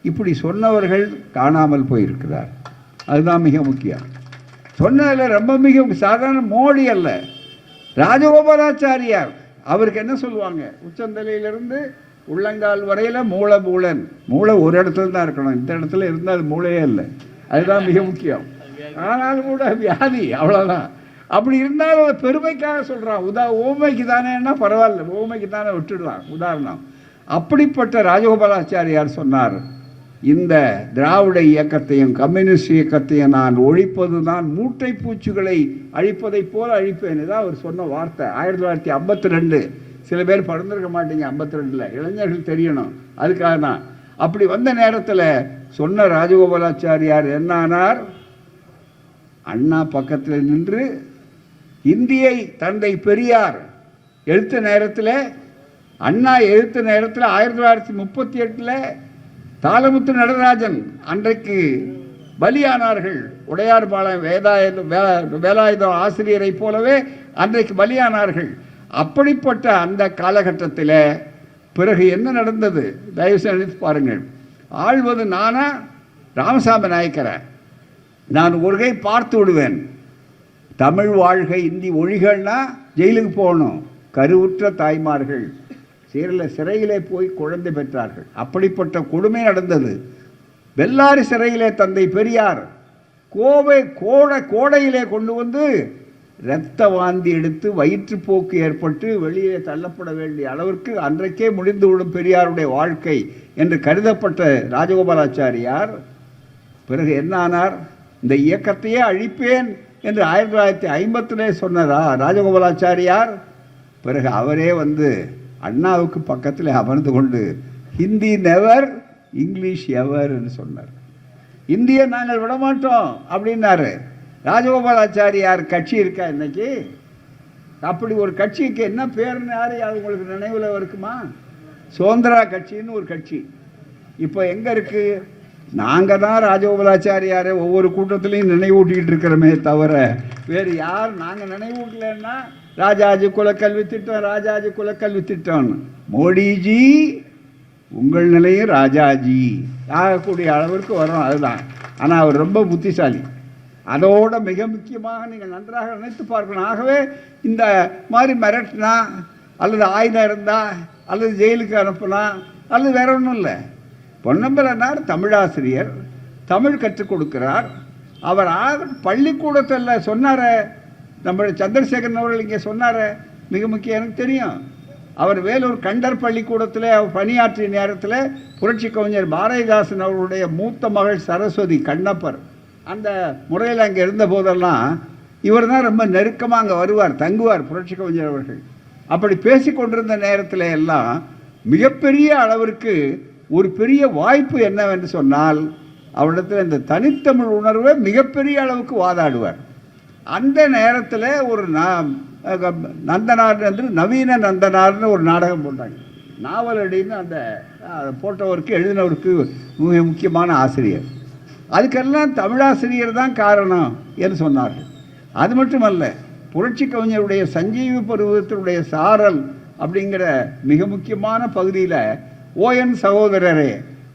இப்படி சொன்னவர்கள் காணாமல் போயிருக்கிறார். அதுதான் மிக முக்கியம். சொன்னதில் ரொம்ப மிக சாதாரண மோடி அல்ல, ராஜகோபாலாச்சாரியார். அவருக்கு என்ன சொல்லுவாங்க, உச்சந்தலையிலிருந்து உள்ளங்கால் வரையில் மூலன். மூளை ஒரு இடத்துல தான் இருக்கணும், இந்த இடத்துல இருந்தால் அது மூளையே இல்லை. அதுதான் மிக முக்கியம். ஆனாலும் கூட வியாதி அவ்வளோதான். அப்படி இருந்தாலும் அதை பெருமைக்காக சொல்கிறான். ஓமைக்கு தானேன்னா பரவாயில்ல, ஓமைக்கு தானே விட்டுடலாம். உதாரணம், அப்படிப்பட்ட ராஜகோபாலாச்சாரியார் சொன்னார், இந்த திராவிட இயக்கத்தையும் கம்யூனிஸ்ட் இயக்கத்தையும் நான் ஒழிப்பது தான் மூட்டை பூச்சிகளை அழிப்பதை போல அழிப்பேன். இதான் அவர் சொன்ன வார்த்தை. 1952. சில பேர் பறந்துருக்க மாட்டீங்க 52ல், இளைஞர்கள் தெரியணும், அதுக்காக தான். அப்படி வந்த நேரத்தில் சொன்ன ராஜகோபாலாச்சாரியார் என்ன ஆனார், அண்ணா பக்கத்தில் நின்று இந்தியை தந்தை பெரியார் எழுத்த நேரத்தில், அண்ணா எழுத்த நேரத்தில் 1938 தாளமுத்து நடராஜன் அன்றைக்கு பலியானார்கள். உடையார்பாளையம் வேலாயுதம் ஆசிரியரை போலவே அன்றைக்கு பலியானார்கள். அப்படிப்பட்ட அந்த காலகட்டத்தில் பிறகு என்ன நடந்தது தயவுசெய்து நினைத்து பாருங்கள். ஆள்வது நானா ராமசாமி நாயக்கரை நான் ஒருகை பார்த்து விடுவேன். தமிழ் வாழ்க இந்தி ஒழிகள்னா ஜெயிலுக்கு போகணும். கருவுற்ற தாய்மார்கள் சிறையிலே போய் குழந்தை பெற்றார்கள். அப்படிப்பட்ட கொடுமை நடந்தது. பெல்லாரி சிறையிலே தந்தை பெரியார் கோடையிலே கொண்டு வந்து இரத்த வாந்தி எடுத்து வயிற்றுப்போக்கு ஏற்பட்டு வெளியே தள்ளப்பட வேண்டிய அளவிற்கு அன்றைக்கே முடிந்துவிடும் பெரியாருடைய வாழ்க்கை என்று கருதப்பட்ட ராஜகோபாலாச்சாரியார் பிறகு என்ன ஆனார், இந்த இயக்கத்தையே அழிப்பேன் என்று 1950 சொன்னாரா ராஜகோபாலாச்சாரியார். பிறகு அவரே வந்து அண்ணாவுக்கு பக்கத்தில் அமர்ந்து கொண்டு ஹிந்தி நெவர் இங்கிலீஷ் எவர் என்று சொன்னார். இந்தியை நாங்கள் விடமாட்டோம் அப்படின்னாரு. ராஜகோபாலாச்சாரியார் கட்சி இருக்கா இன்னைக்கு? அப்படி ஒரு கட்சிக்கு என்ன பேருன்னு யாரு அது உங்களுக்கு நினைவில் இருக்குமா? சுதந்திரா கட்சின்னு ஒரு கட்சி இப்போ எங்கே இருக்கு? நாங்கள் தான் ராஜகோபாலாச்சாரியாரை ஒவ்வொரு கூட்டத்திலையும் நினைவூட்டிக்கிட்டு இருக்கிறோமே தவிர வேறு யார் நாங்கள் நினைவூட்டலன்னா ராஜாஜி குலக்கல்வி திட்டம், ராஜாஜி குலக்கல்வி திட்டம். மோடிஜி உங்கள் நிலையும் ராஜாஜி ஆகக்கூடிய அளவிற்கு வரும். அதுதான். ஆனால் அவர் ரொம்ப புத்திசாலி. அதோட மிக முக்கியமாக நீங்கள் நன்றாக நினைத்து பார்க்கணும். ஆகவே இந்த மாதிரி மிரட்டினா அல்லது ஆயுதம் இருந்தால் அல்லது ஜெயிலுக்கு அனுப்புனா அல்லது வேற ஒன்றும் இல்லை. பொன்னம்பலனார் தமிழாசிரியர், தமிழ் கற்றுக் கொடுக்கிறார். அவர் பள்ளிக்கூடத்தில் சொன்னார, நம்ம சந்திரசேகரன் அவர்கள் இங்கே சொன்னார, மிக முக்கியம் எனக்கு தெரியும். அவர் வேலூர் கண்டர் பள்ளிக்கூடத்தில் அவர் பணியாற்றிய நேரத்தில் புரட்சி கவிஞர் பாரதிதாசன் அவர்களுடைய மூத்த மகள் சரஸ்வதி கண்ணப்பர் அந்த முறையில் அங்கே இருந்த போதெல்லாம் இவர் தான் ரொம்ப நெருக்கமாக அங்கே வருவார், தங்குவார் புரட்சி கவிஞர் அவர்கள். அப்படி பேசி கொண்டிருந்த நேரத்தில் எல்லாம் மிகப்பெரிய அளவிற்கு ஒரு பெரிய வாய்ப்பு என்னவென்று சொன்னால் அவரிடத்தில் இந்த தனித்தமிழ் உணர்வை மிகப்பெரிய அளவுக்கு வாதாடுவார். அந்த நேரத்தில் ஒரு நந்தனார் என்று நவீன நந்தனார்னு ஒரு நாடகம் போட்டாங்க. நாவலடின்னு அந்த போட்டவருக்கு எழுதினவருக்கு மிக முக்கியமான ஆசிரியர். அதுக்கெல்லாம் தமிழாசிரியர் தான் காரணம் என்று சொன்னார்கள். அது மட்டுமல்ல, புரட்சி கவிஞருடைய சஞ்சீவி பருவத்தினுடைய சாரல் அப்படிங்கிற மிக முக்கியமான பகுதியில் ஓஎன் சகோதரரே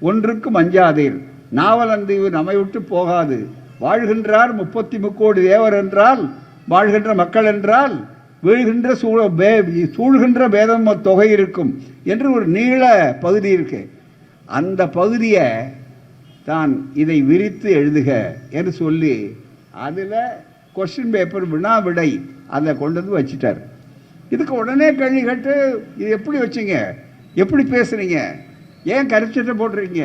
ஒன்றுக்கு மஞ்சாதீர், நாவலந்தீவு நம்மை விட்டு போகாது, வாழ்கின்றார் 33 தேவர் என்றால் வாழ்கின்ற மக்கள் என்றால் வீழ்கின்ற சூழ்கின்ற பேதம் தொகை இருக்கும் என்று ஒரு நீள பகுதி இருக்கு. அந்த பகுதியை தான் இதை விரித்து எழுதுக என்று சொல்லி அதில் கொஸ்டின் பேப்பர் வினா விடை அதை கொண்டு வந்து வச்சுட்டார். இதுக்கு உடனே கேள்வி கேட்டு இது எப்படி வச்சிங்க, எப்படி பேசுகிறீங்க, ஏன் கருச்சட்டை போடுறீங்க,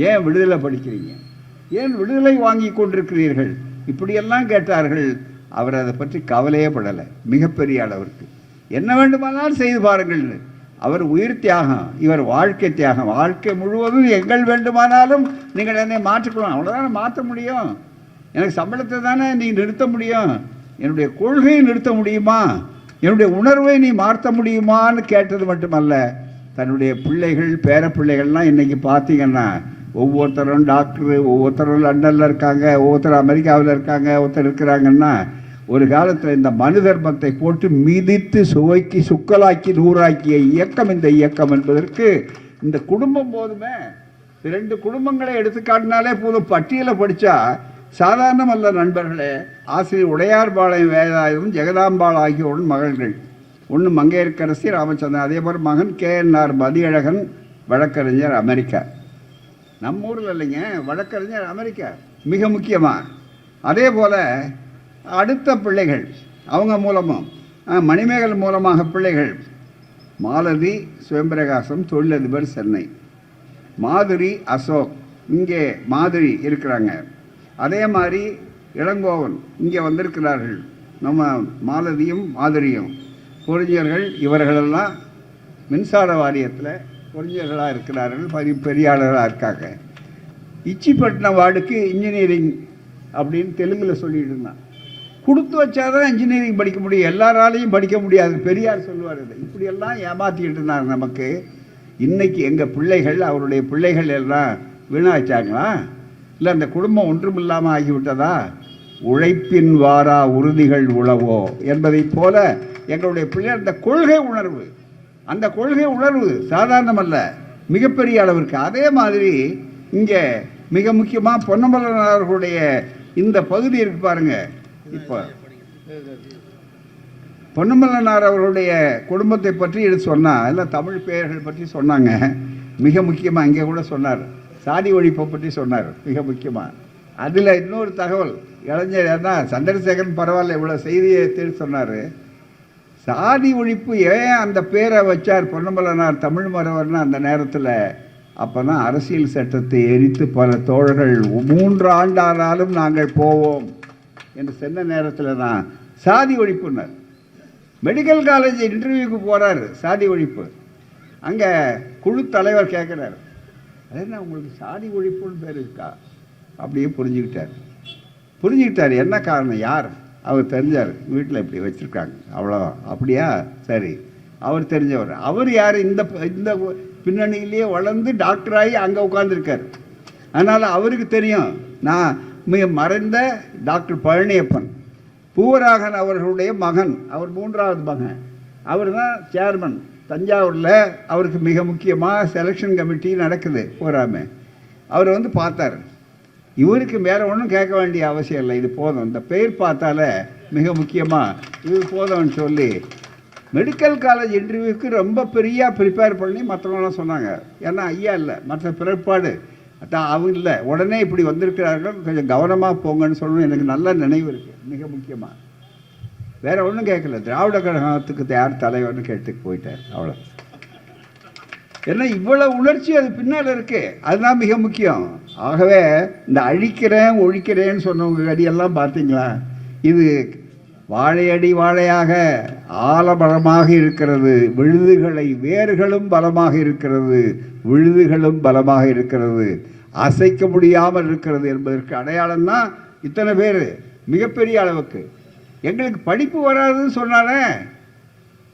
ஏன் விடுதலை படிக்கிறீங்க, ஏன் விடுதலை வாங்கி கொண்டிருக்கிறீர்கள், இப்படியெல்லாம் கேட்டார்கள். அவர் அதை பற்றி கவலையே படலை. மிகப்பெரிய அளவிற்கு என்ன வேண்டுமானாலும் செய்து பாருங்கள். அவர் உயிர் தியாகம், இவர் வாழ்க்கை தியாகம். வாழ்க்கை முழுவதும் எங்கள் வேண்டுமானாலும் நீங்கள் என்னை மாற்றிக்கலாம், அவ்வளோதானே மாற்ற முடியும். எனக்கு சம்பளத்தை தானே நீ நிறுத்த முடியும், என்னுடைய கொள்கையை நிறுத்த முடியுமா, என்னுடைய உணர்வை நீ மாற்ற முடியுமான்னு கேட்டது மட்டுமல்ல, தன்னுடைய பிள்ளைகள் பேர பிள்ளைகள்லாம் இன்றைக்கி பார்த்தீங்கன்னா ஒவ்வொருத்தரும் டாக்டரு, ஒவ்வொருத்தரும் லண்டனில் இருக்காங்க, ஒவ்வொருத்தர் அமெரிக்காவில் இருக்காங்க, ஒருத்தர் இருக்கிறாங்கன்னா ஒரு காலத்தில் இந்த மனு தர்மத்தை போட்டு மிதித்து சுவைக்கு சுக்கலாக்கி நூறாக்கிய இயக்கம் இந்த இயக்கம் என்பதற்கு இந்த குடும்பம் போதுமே. 2 குடும்பங்களை எடுத்துக்காட்டினாலே போதும். பட்டியலை படித்தா சாதாரணம் அல்ல நண்பர்களே. ஆசிரியர் உடையார்பாளையம் வேதாயுதம் ஜெகதாம்பாள் ஆகியோரின் மகள்கள். ஒன்று மங்கையர்க்கரசி ராமச்சந்திரன், அதே மாதிரி மகன் KNR மதியழகன், வழக்கறிஞர் அமெரிக்கா. நம்ம ஊரில் இல்லைங்க, வழக்கறிஞர் அமெரிக்கா மிக முக்கியமாக. அதே போல் அடுத்த பிள்ளைகள் அவங்க மூலமும் மணிமேகல் மூலமாக பிள்ளைகள் மாலதி சிவம்பிரகாசம் தொழிலதிபர் சென்னை, மாதுரி அசோக் இங்கே மாதுரி இருக்கிறாங்க. அதே மாதிரி இளங்கோவன் இங்கே வந்திருக்கிறார்கள். நம்ம மாலதியும் மாதுரியும் பொறிஞர்கள். இவர்களெல்லாம் மின்சார வாரியத்தில் பொறிஞர்களாக இருக்கிறார்கள், பெரியாளர்களாக இருக்காங்க. இச்சிப்பட்டினம் வார்டுக்கு இன்ஜினியரிங் அப்படின்னு தெலுங்கில் சொல்லிட்டு இருந்தான். கொடுத்து வச்சாதான் இன்ஜினியரிங் படிக்க முடியும், எல்லாராலையும் படிக்க முடியாது, பெரியார் சொல்லுவார். இதை இப்படியெல்லாம் ஏமாற்றிக்கிட்டு இருந்தார் நமக்கு. இன்றைக்கி எங்கள் பிள்ளைகள் அவருடைய பிள்ளைகள் எல்லாம் வீணாச்சாங்களா, இல்லை அந்த குடும்பம் ஒன்றும் இல்லாமல் ஆகிவிட்டதா? உழைப்பின் வாரா உறுதிகள் உழவோ என்பதைப் போல எங்களுடைய பிள்ளைகள் அந்த கொள்கை உணர்வு, அந்த கொள்கை உணர்வு சாதாரணமல்ல, மிகப்பெரிய அளவிற்கு. அதே மாதிரி இங்கே மிக முக்கியமாக பொன்னம்பலனார்களுடைய இந்த பகுதி இருக்கு பாருங்க. இப்போ பொன்னம்பலனார் அவர்களுடைய குடும்பத்தை பற்றி எடுத்து சொன்னால் இல்லை தமிழ் பெயர்கள் பற்றி சொன்னாங்க. மிக முக்கியமாக இங்கே கூட சொன்னார், சாதி ஒழிப்பை பற்றி சொன்னார் மிக முக்கியமாக. அதில் இன்னொரு தகவல், இளைஞர் தான் சந்திரசேகரன் பரவாயில்ல இவ்வளோ செய்தியை தேடி சொன்னார். சாதி ஒழிப்பு ஏன் அந்த பேரை வச்சார் பொன்னம்பலனார் தமிழ் மறவர்னு அந்த நேரத்தில்? அப்போ தான் அரசியல் சட்டத்தை எரித்து பல தோழர்கள் 3 ஆண்டானாலும் நாங்கள் போவோம் என்று சொன்ன நேரத்தில் தான் சாதி ஒழிப்புனர். மெடிக்கல் காலேஜ் இன்டர்வியூக்கு போகிறாரு, சாதி ஒழிப்பு. அங்கே குழு தலைவர் கேட்குறாரு, அது என்ன உங்களுக்கு சாதி ஒழிப்புன்னு பேர் இருக்கா? அப்படியே புரிஞ்சுக்கிட்டார். என்ன காரணம், யார் அவர் தெரிஞ்சார், வீட்டில் இப்படி வச்சுருக்காங்க, அவ்வளோதான். அப்படியா, சரி. அவர் தெரிஞ்சவர். அவர் யார், இந்த இந்த பின்னணியிலேயே வளர்ந்து டாக்டராகி அங்கே உட்காந்துருக்கார். அதனால் அவருக்கு தெரியும். நான் மறைந்த டாக்டர் பழனியப்பன், பூவராகன் அவர்களுடைய மகன், அவர் 3வது மகன். அவர் தான் சேர்மன் தஞ்சாவூரில். அவருக்கு மிக முக்கியமாக செலெக்ஷன் கமிட்டி நடக்குது பூராமே. அவர் வந்து பார்த்தார். இவருக்கு வேறு ஒன்றும் கேட்க வேண்டிய அவசியம் இல்லை, இது போதும், இந்த பெயர் பார்த்தாலே மிக முக்கியமாக இது போதும்னு சொல்லி மெடிக்கல் காலேஜ் இன்டர்வியூக்கு ரொம்ப பெரிய ப்ரிப்பேர் பண்ணி மற்றவங்களாம் சொன்னாங்க. ஏன்னா ஐயா இல்லை, மற்ற பிறப்பாடு அவங்க இல்லை, உடனே இப்படி வந்திருக்கிறார்கள், கொஞ்சம் கவனமாக போங்கன்னு சொல்லணும். எனக்கு நல்ல நினைவு இருக்குது. மிக முக்கியமாக வேறு ஒன்றும் கேட்கல, திராவிட கழகத்துக்கு யார் தலைவர்னு கேட்டுக்கு போயிட்டார், அவ்வளோ. ஏன்னா இவ்வளோ உணர்ச்சி அது பின்னால் இருக்கு, அதுதான் மிக முக்கியம். ஆகவே இந்த அழிக்கிறேன் ஒழிக்கிறேன்னு சொன்னவங்க அடியெல்லாம் பார்த்தீங்களா, இது வாழையடி வாழையாக ஆலபலமாக இருக்கிறது. விழுதுகளை வேர்களும் பலமாக இருக்கிறது, விழுதுகளும் பலமாக இருக்கிறது, அசைக்க முடியாமல் இருக்கிறது என்பதற்கு அடையாளம் தான் இத்தனை பேர். மிகப்பெரிய அளவுக்கு எங்களுக்கு படிப்பு வராதுன்னு சொன்னாலே,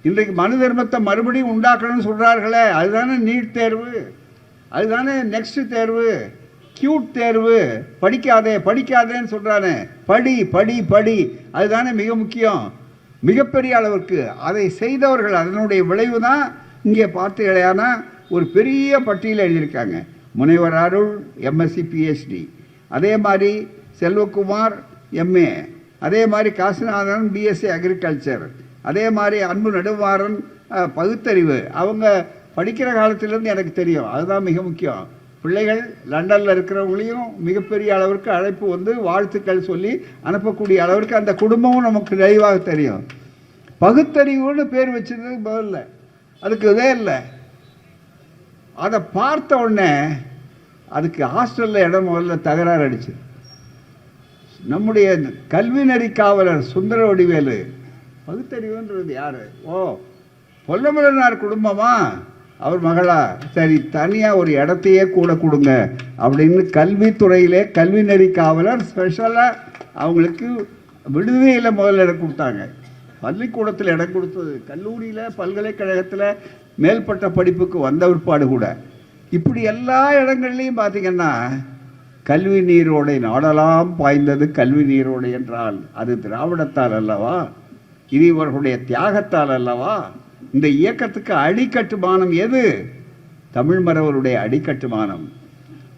இன்றைக்கு மனு தர்மத்தை மறுபடியும் உண்டாக்கணும்னு சொல்கிறார்களே, அதுதானே நீட் தேர்வு, அதுதானே நெக்ஸ்ட் தேர்வு, கியூட் தேர்வு. படிக்காதேன்னு சொல்கிறானே, படி, அதுதானே மிக முக்கியம். மிகப்பெரிய அளவுக்கு அதை செய்தவர்கள், அதனுடைய விளைவு தான் இங்கே பார்த்தீங்கன்னா ஒரு பெரிய பட்டியல் எழுதியிருக்காங்க. முனைவர் அருள் எம்எஸ்சி பிஹெச்டி, அதே மாதிரி செல்வகுமார் எம்ஏ, அதே மாதிரி காசிநாதன் பிஎஸ்சி அக்ரிகல்ச்சர், அதே மாதிரி அன்பு நெடுமாறன் பகுத்தறிவு. அவங்க படிக்கிற காலத்திலேருந்து எனக்கு தெரியும், அதுதான் மிக முக்கியம். பிள்ளைகள் லண்டனில் இருக்கிறவங்களையும் மிகப்பெரிய அளவிற்கு அழைப்பு வந்து வாழ்த்துக்கள் சொல்லி அனுப்பக்கூடிய அளவிற்கு அந்த குடும்பமும் நமக்கு நிறைவாக தெரியும். பகுத்தறிவுன்னு பேர் வச்சது முதல்ல, அதுக்கு இதே இல்லை. அதை பார்த்த உடனே அதுக்கு ஹாஸ்டலில் இடம் முதல்ல தகராறு அடிச்சு. நம்முடைய கல்வி நெறி காவலர் சுந்தர வடிவேலு, பகுத்தறிவுன்றது யார்? ஓ, பொல்லமலனார் குடும்பமா, அவர் மகளா, சரி தனியாக ஒரு இடத்தையே கூட கொடுங்க அப்படின்னு கல்வித்துறையிலே கல்வி நெறி காவலர் ஸ்பெஷலாக அவங்களுக்கு விடுதியில் முதல்ல இடம் கொடுத்தாங்க. பள்ளிக்கூடத்தில் இடம் கொடுத்தது, கல்லூரியில் பல்கலைக்கழகத்தில் மேல்பட்ட படிப்புக்கு வந்த பிற்பாடு கூட. இப்படி எல்லா இடங்கள்லையும் பார்த்திங்கன்னா கல்வி நீரோடை நாடெல்லாம் பாய்ந்தது கல்வி நீரோடை என்றால் அது திராவிடத்தால் அல்லவா, இது இவர்களுடைய தியாகத்தால் அல்லவா. இந்த இயக்கத்துக்கு அடிக்கட்டுமானம் எது? தமிழ் மறவருடைய அடிக்கட்டுமானம்.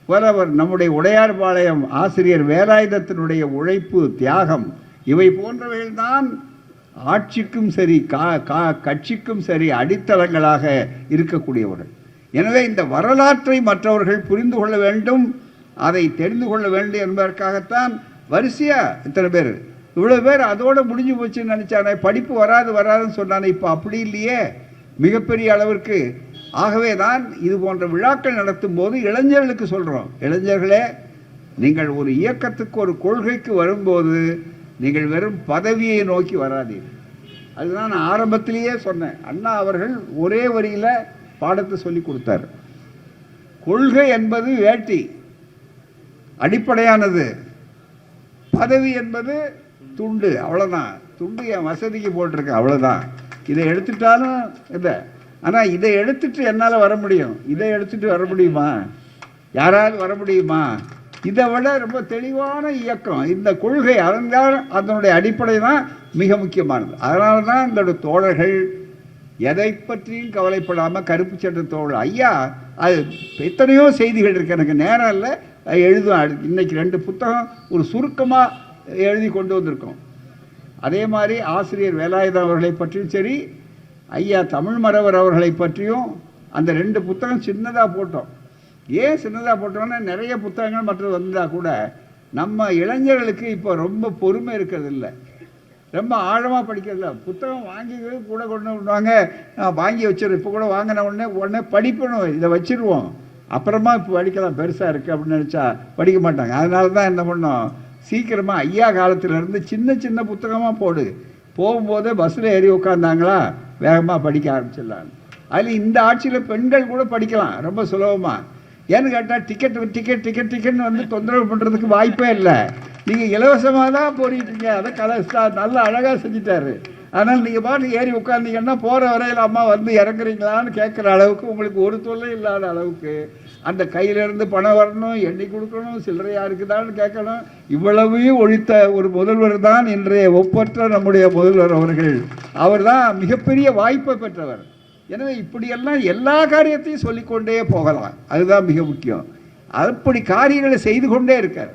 போலவர் நம்முடைய உடையார்பாளையம் ஆசிரியர் வேலாயுதத்தினுடைய உழைப்பு, தியாகம், இவை போன்றவைகள்தான் ஆட்சிக்கும் சரி கட்சிக்கும் சரி அடித்தளங்களாக இருக்கக்கூடியவர்கள். எனவே இந்த வரலாற்றை மற்றவர்கள் புரிந்து கொள்ள வேண்டும், அதை தெரிந்து கொள்ள வேண்டும் என்பதற்காகத்தான் வரிசையாக இத்தனை பேர், இவ்வளோ பேர் அதோடு முடிஞ்சு போச்சுன்னு நினச்சானே, படிப்பு வராதுன்னு சொன்னானே, இப்போ அப்படி இல்லையே, மிகப்பெரிய அளவிற்கு. ஆகவே தான் இது போன்ற விழாக்கள் நடத்தும் போது இளைஞர்களுக்கு சொல்கிறோம், இளைஞர்களே, நீங்கள் ஒரு இயக்கத்துக்கு ஒரு கொள்கைக்கு வரும்போது நீங்கள் வெறும் பதவியை நோக்கி வராதீர்கள். அதுதான் நான் ஆரம்பத்திலேயே சொன்னேன். அண்ணா அவர்கள் ஒரே வரியில் பாடத்தை சொல்லி கொடுத்தார். கொள்கை என்பது வேட்டி, அடிப்படையானது. பதவி என்பது துண்டு, அவ்வளோதான். துண்டு என் வசதிக்கு போட்டிருக்கேன், அவ்வளோதான். இதை எடுத்துட்டாலும் இல்லை. ஆனால் இதை எடுத்துட்டு என்னால் வர முடியும், இதை எடுத்துட்டு வர முடியுமா? யாராவது வர முடியுமா? இதை விட ரொம்ப தெளிவான இயக்கம் இந்த கொள்கை. அதனால் அதனுடைய அடிப்படை தான் மிக முக்கியமானது. அதனால தான் எங்களுடைய தோழர்கள் எதை பற்றியும் கவலைப்படாமல் கருப்பு சட்டை தோழர் ஐயா, அது எத்தனையோ செய்திகள் இருக்குது, எனக்கு நேரம் இல்லை எழுதும். இன்னைக்கு 2 புத்தகம் ஒரு சுருக்கமாக எழுதி கொண்டு வந்திருக்கோம். அதே மாதிரி ஆசிரியர் வேலாயுதம் அவர்களை பற்றியும் சரி, ஐயா தமிழ் மறவர் அவர்களை பற்றியும் அந்த 2 புத்தகம் சின்னதாக போட்டோம். ஏன் சின்னதாக போட்டோன்னா நிறைய புத்தகங்கள் மற்றது வந்தால் கூட நம்ம இளைஞர்களுக்கு இப்போ ரொம்ப பொறுமை இருக்கிறது இல்லை, ரொம்ப ஆழமாக படிக்கிறதில்ல. புத்தகம் வாங்கி கூட கொண்டு வருவாங்க, வாங்கி வச்சிருவோம். இப்போ கூட வாங்கின உடனே படிக்கணும், இதை வச்சுருவோம், அப்புறமா இப்போ படிக்கலாம், பெருசாக இருக்குது அப்படின்னு நினச்சா படிக்க மாட்டாங்க. அதனால தான் என்ன பண்ணோம், சீக்கிரமாக ஐயா காலத்திலேருந்து சின்ன சின்ன புத்தகமாக போடு, போகும்போதே பஸ்ஸில் ஏறி உட்காந்தாங்களா வேகமாக படிக்க ஆரம்பிச்சிடலாம். அதில் இந்த ஆட்சியில் பெண்கள் கூட படிக்கலாம் ரொம்ப சுலபமாக. ஏன்னு கேட்டால் டிக்கெட்னு வந்து தொந்தரவு பண்ணுறதுக்கு வாய்ப்பே இல்லை. நீங்கள் இலவசமாக தான் போறீங்க. அதை நல்லா அழகாக செஞ்சுட்டாரு. ஆனால் நீங்கள் பாட்டு ஏறி உட்காந்தீங்கன்னா போகிற வரையில் அம்மா வந்து இறங்குறீங்களான்னு கேட்குற அளவுக்கு உங்களுக்கு ஒரு தொல்லை இல்லாத அளவுக்கு அந்த கையிலேருந்து பணம் வரணும், எண்ணி கொடுக்கணும், சில்லறையாக இருக்குதான்னு கேட்கணும். இவ்வளவையும் ஒழித்த ஒரு முதல்வர் தான் இன்றைய ஒப்பற்ற நம்முடைய முதல்வர் அவர்கள். அவர் தான் மிகப்பெரிய வாய்ப்பை பெற்றவர். எனவே இப்படியெல்லாம் எல்லா காரியத்தையும் சொல்லிக்கொண்டே போகலாம். அதுதான் மிக முக்கியம். அப்படி காரியங்களை செய்து கொண்டே இருக்கார்.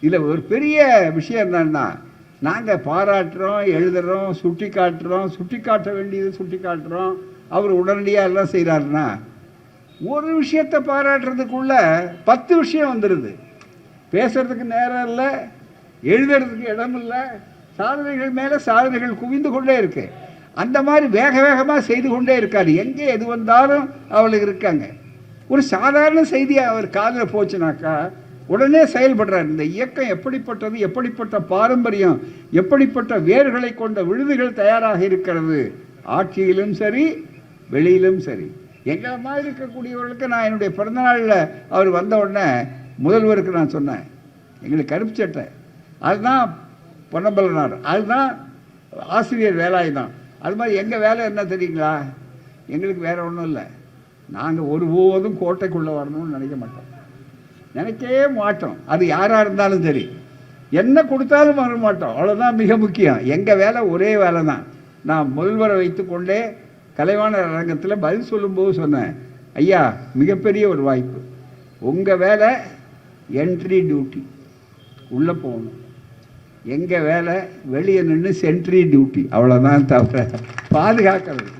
இதில் ஒரு பெரிய விஷயம் என்னன்னா, நாங்கள் பாராட்டுறோம், எழுதுகிறோம், சுட்டி காட்ட வேண்டியது சுட்டி காட்டுறோம். அவர் உடனடியாக எல்லாம் செய்கிறாருன்னா, ஒரு விஷயத்தை பாராட்டுறதுக்குள்ள 10 விஷயம் வந்துடுது. பேசுறதுக்கு நேரம் இல்லை, எழுதுறதுக்கு இடம் இல்லை, சாதனைகள் மேலே சாதனைகள் குவிந்து கொண்டே இருக்கு. அந்த மாதிரி வேக வேகமாக செய்து கொண்டே இருக்கார். எங்கே எது வந்தாலும் அவளுக்கு இருக்காங்க. ஒரு சாதாரண செய்தி அவர் காதில் போச்சுனாக்கா உடனே செயல்படுறார். இந்த இயக்கம் எப்படிப்பட்டது, எப்படிப்பட்ட பாரம்பரியம், எப்படிப்பட்ட வேர்களை கொண்ட விழுதுகள் தயாராக இருக்கிறது, ஆட்சியிலும் சரி வெளியிலும் சரி. எங்களை மாதிரி இருக்கக்கூடியவர்களுக்கு நான் என்னுடைய பிறந்தநாளில் அவர் வந்த உடனே முதல்வருக்கு நான் சொன்னேன், எங்களுக்கு கருப்பு சட்டை அதுதான் பொன்னம்பலனார், அதுதான் ஆசிரியர் வேலாய் தான். அது மாதிரி எங்கள் வேலை என்ன தெரியுங்களா, எங்களுக்கு வேறு ஒன்றும் இல்லை, நாங்கள் ஒருபோதும் கோட்டைக்குள்ளே வரணும்னு நினைக்க மாட்டோம், நினைக்கவே மாட்டோம். அது யாராக இருந்தாலும் சரி, என்ன கொடுத்தாலும் வர மாட்டோம். அவ்வளோதான் மிக முக்கியம். எங்கள் வேலை ஒரே வேலை தான். நான் முதல்வரை வைத்து கொண்டே கலைவாணர் அரங்கத்தில் பதில் சொல்லும்போது சொன்னேன், ஐயா மிகப்பெரிய ஒரு வாய்ப்பு, உங்கள் வேலை என்ட்ரி டியூட்டி, உள்ளே போகணும். எங்கள் வேலை வெளியே நின்று சென்ட்ரி டியூட்டி, அவ்வளோதான். தவிர பாதுகாக்கிறது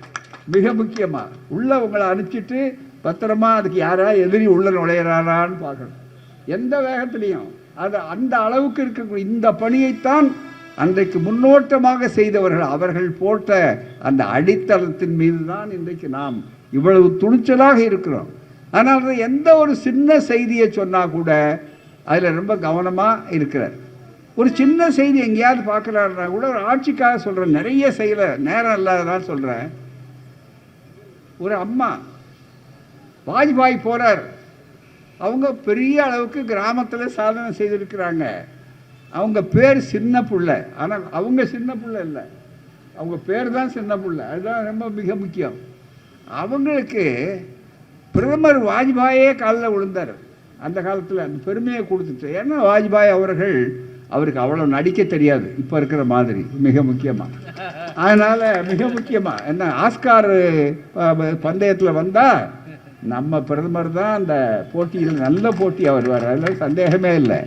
மிக முக்கியமாக. உள்ளே உங்களை அனுப்பிச்சிட்டு பத்திரமா அதுக்கு யாரா எதிரி உள்ள நுழையிறாரான்னு பார்க்கணும். எந்த வேகத்திலையும் அது அந்த அளவுக்கு இருக்கக்கூடிய இந்த பணியைத்தான் அன்றைக்கு முன்னோட்டமாக செய்தவர்கள். அவர்கள் போட்ட அந்த அடித்தளத்தின் மீது தான் இன்றைக்கு நாம் இவ்வளவு துணிச்சலாக இருக்கிறோம். ஆனால் எந்த ஒரு சின்ன செய்தியை சொன்னால் கூட அதில் ரொம்ப கவனமாக இருக்கிறார். ஒரு சின்ன செய்தி எங்கேயாவது பார்க்குறாருன்னா கூட ஒரு ஆட்சிக்காக சொல்கிறேன், நிறைய செய்யலை, நேரம் இல்லாததான் சொல்கிறேன். ஒரு அம்மா வாஜ்பாய் போகிறார், அவங்க பெரிய அளவுக்கு கிராமத்தில் சாதனை செய்திருக்கிறாங்க. அவங்க பேர் சின்ன பிள்ளை, ஆனால் அவங்க சின்ன பிள்ளை இல்லை, அவங்க பேர் தான் சின்ன பிள்ளை. அதுதான் ரொம்ப மிக முக்கியம். அவங்களுக்கு பிரதமர் வாஜ்பாயே காலில் விழுந்தார் அந்த காலத்தில். அந்த பெருமையை கொடுத்துட்டு, ஏன்னா வாஜ்பாய் அவருக்கு அவ்வளோ நடிக்க தெரியாது இப்போ இருக்கிற மாதிரி, மிக முக்கியமாக. அதனால் மிக முக்கியமாக என்ன, ஆஸ்கார் பந்தயத்தில் வந்தால் நம்ம பிரதமர் தான் அந்த போட்டியில் நல்ல போட்டி அவர் வர, அதில் சந்தேகமே இல்லை.